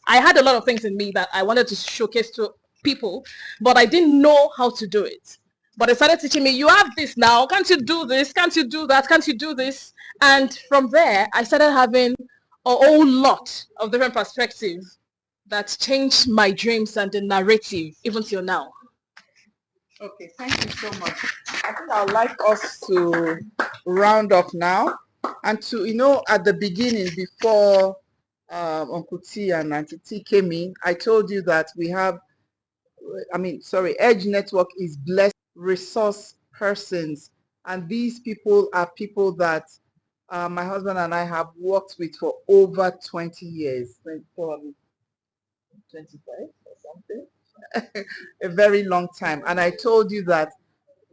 I had a lot of things in me that I wanted to showcase to people, but I didn't know how to do it. But they started teaching me, you have this now, can't you do this? Can't you do that? Can't you do this? And from there, I started having a whole lot of different perspectives that changed my dreams and the narrative even till now. Okay, thank you so much. I think I'd like us to round up now, and to, at the beginning, before Uncle T and Auntie T came in, I told you that Edge Network is blessed resource persons, and these people are people that my husband and I have worked with for over 20 years, probably 25 or something. A very long time. And I told you that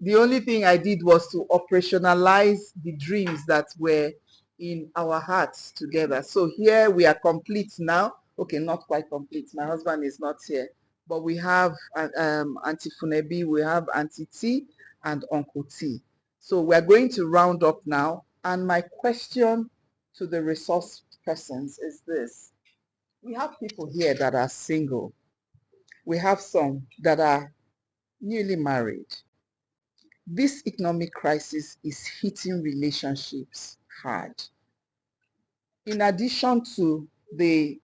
the only thing I did was to operationalize the dreams that were in our hearts together. So here we are complete now. Okay, not quite complete. My husband is not here. But we have Auntie Funebi, we have Auntie T and Uncle T. So we're going to round up now. And my question to the resource persons is this. We have people here that are single. We have some that are newly married. This economic crisis is hitting relationships hard. In addition to the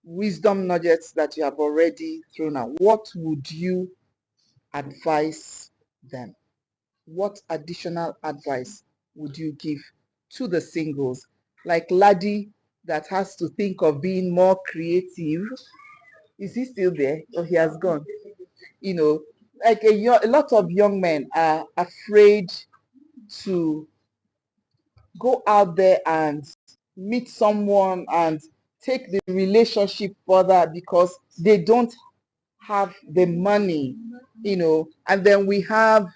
wisdom nuggets that you have already thrown out, what would you advise them? What additional advice would you give to the singles? Like Laddie, that has to think of being more creative. Is he still there? Or he has gone? Like a lot of young men are afraid to go out there and meet someone and take the relationship further because they don't have the money, and then we have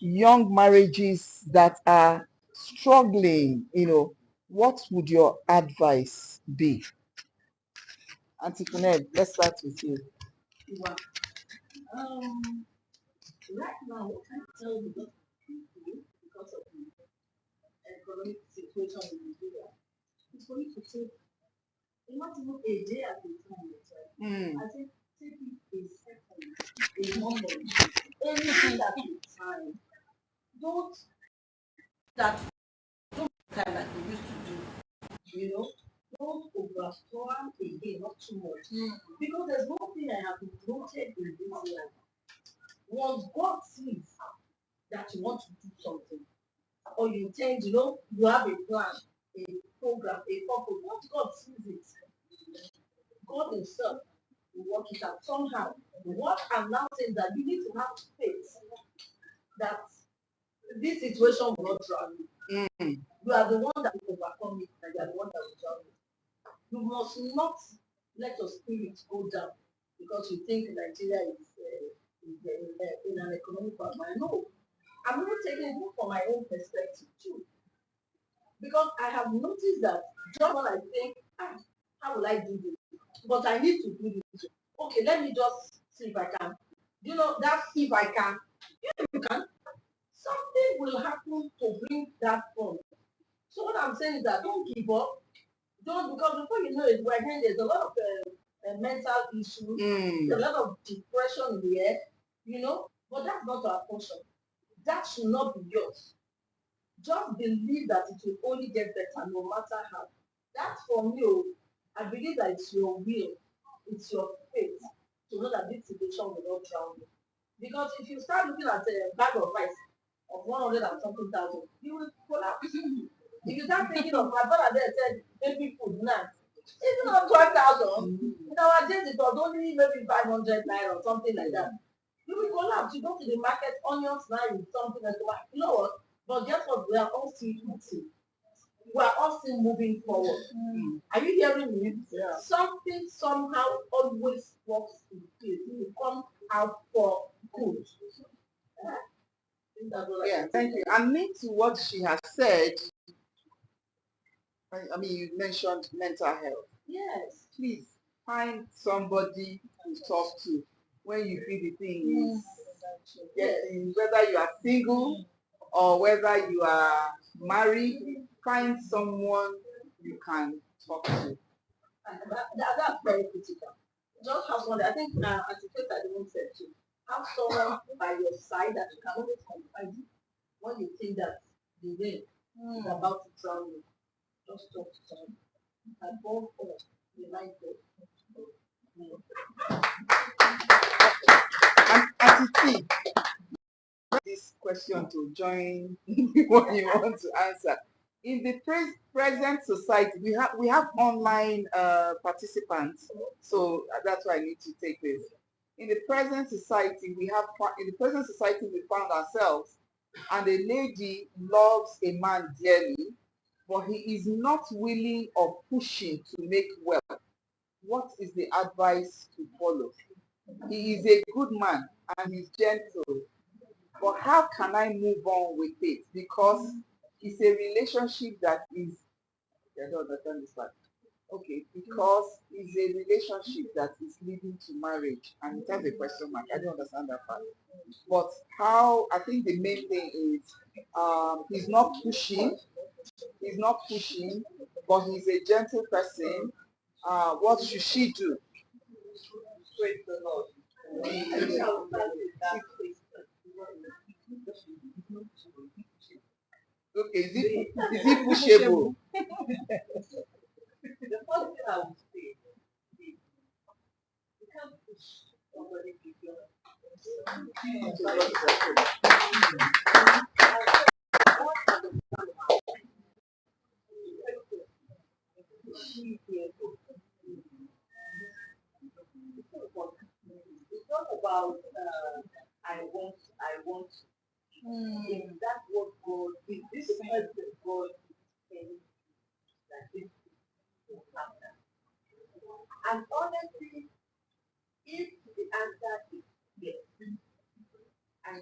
young marriages that are struggling. What would your advice be? Auntie Funed, let's start with you. Right now, what can I tell you what people, because of the economic situation in Nigeria, is for you to take not even a day at a time. I think take it a second, a moment, anything that you find. Don't that don't time like we used to do. Don't overpower again, not too much. Because there's one thing I have noted in this life. Once God sees that you want to do something, or you intend, you have a plan, a program, a purpose. Once God sees it, God Himself will work it out somehow. What I'm now saying that you need to have faith that this situation will not drown you. You are the one that will overcome it, and you are the one that will drown it. You must not let your spirit go down because you think Nigeria is in an economic quagmire. No, I'm not taking it from my own perspective too. Because I have noticed that just when I think, how will I do this? But I need to do this. Okay, let me just see if I can. That if I can, you can. Something will happen to bring that from. So what I'm saying is that don't give up. Don't, because before you know it, we're hearing there's a lot of mental issues, a lot of depression in the air, but that's not our portion. That should not be yours. Just believe that it will only get better no matter how. That's from you. I believe that it's your will, it's your faith to know that this situation will not drown you. Because if you start looking at a bag of rice of 100 and something thousand, you will collapse. If you start thinking of my brother there said baby food now, it's not 12,000. In our days, it was only maybe 500 naira or something like that. You will collapse. You go to the market, onions now is something like that. You know what? But guess what? We are all still eating. We are all still moving forward. Are you hearing me? Yeah. Something somehow always works in place. It will come out for good. Yeah, thank you. And linked to what she has said, I mean, you mentioned mental health. Yes. Please find somebody to talk to when you feel the thing is getting, whether you are single or whether you are married, find someone you can talk to. That's very critical. Just have one. I think as the case I didn't say too, have someone by your side that you can always confide in when you think that the rain is about to drown you. Just talk to someone. And both of the light And to see this question to join what you want to answer. In the present society, we have online participants, so that's why I need to take this. In the present society, we found ourselves, and a lady loves a man dearly, but he is not willing or pushing to make wealth. What is the advice to follow? He is a good man and he's gentle, but how can I move on with it? Because it's a relationship that is, I don't understand this part. Okay, because it's a relationship that is leading to marriage, and it has a question mark. I don't understand that part. But how, I think the main thing is he's not pushing, but he's a gentle person. What should she do? Praise the Lord. Okay, is it pushable? The first thing I would say is you can't push somebody beyond. It's not about I want. If that's what God is, this is what God is saying that this will happen. And honestly, if the answer is yes, and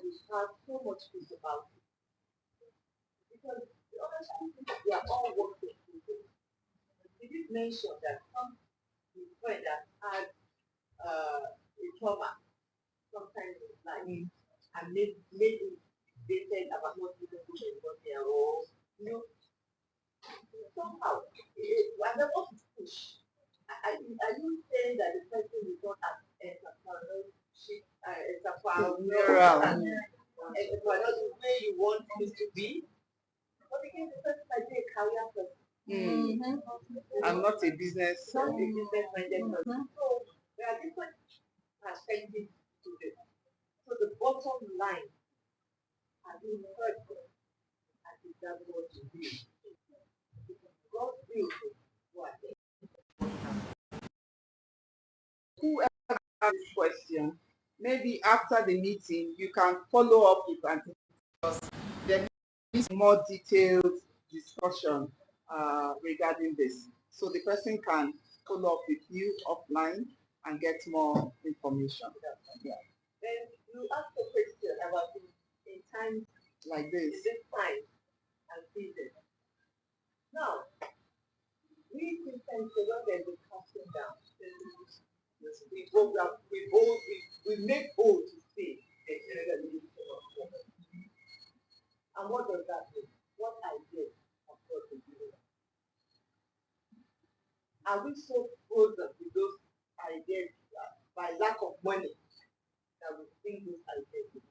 you have so much peace about it, because the honest truth is we are all working together. You did mention that some friend that had a trauma sometimes in life and maybe they said about not even good anybody or somehow and they want to push. Are you saying that the person is not as entrepreneurial the way you want it to be? But again, the person might be a career person. I'm not a business. Not a business-minded person. So there are different perspectives to this. So the bottom line, have you heard God? And is that what you do? God will do what? Whoever asked this question, maybe after the meeting, you can follow up with Auntie, because there is more detailed discussion regarding this. So the person can follow up with you offline and get more information. Yeah. Then you ask a question about in times like this. Is it time and season? Now, we Christians, when there's a casting down, we make bold to say and what does that mean? What idea of God is giving us? Are we so frozen with those ideas by lack of money that we think those ideas?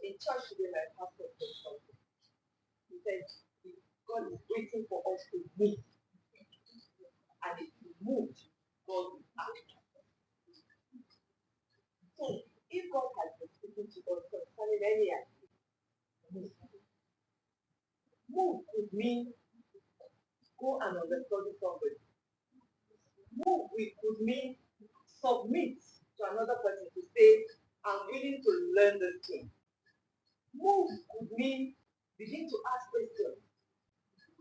In church today, my pastor said something. He said, God is waiting for us to move. And if we move, God will act. So, if God has been speaking to us concerning any activity, Move could mean go and understudy somebody. Move could mean submit to another person to say, I'm willing to learn this thing. Move could mean begin to ask questions.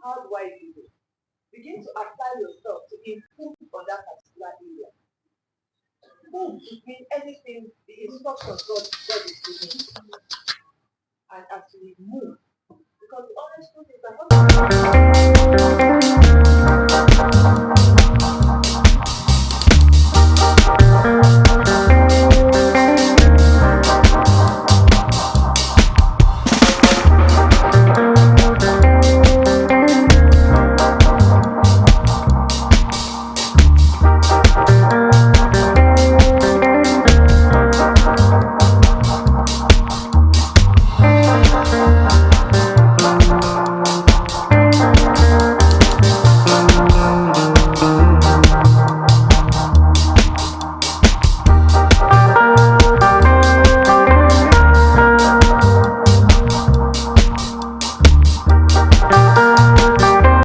How do I do this? Begin to apply yourself to improve on that particular area. Move could mean anything, the instructions God is giving. And actually move. Because the honest truth is that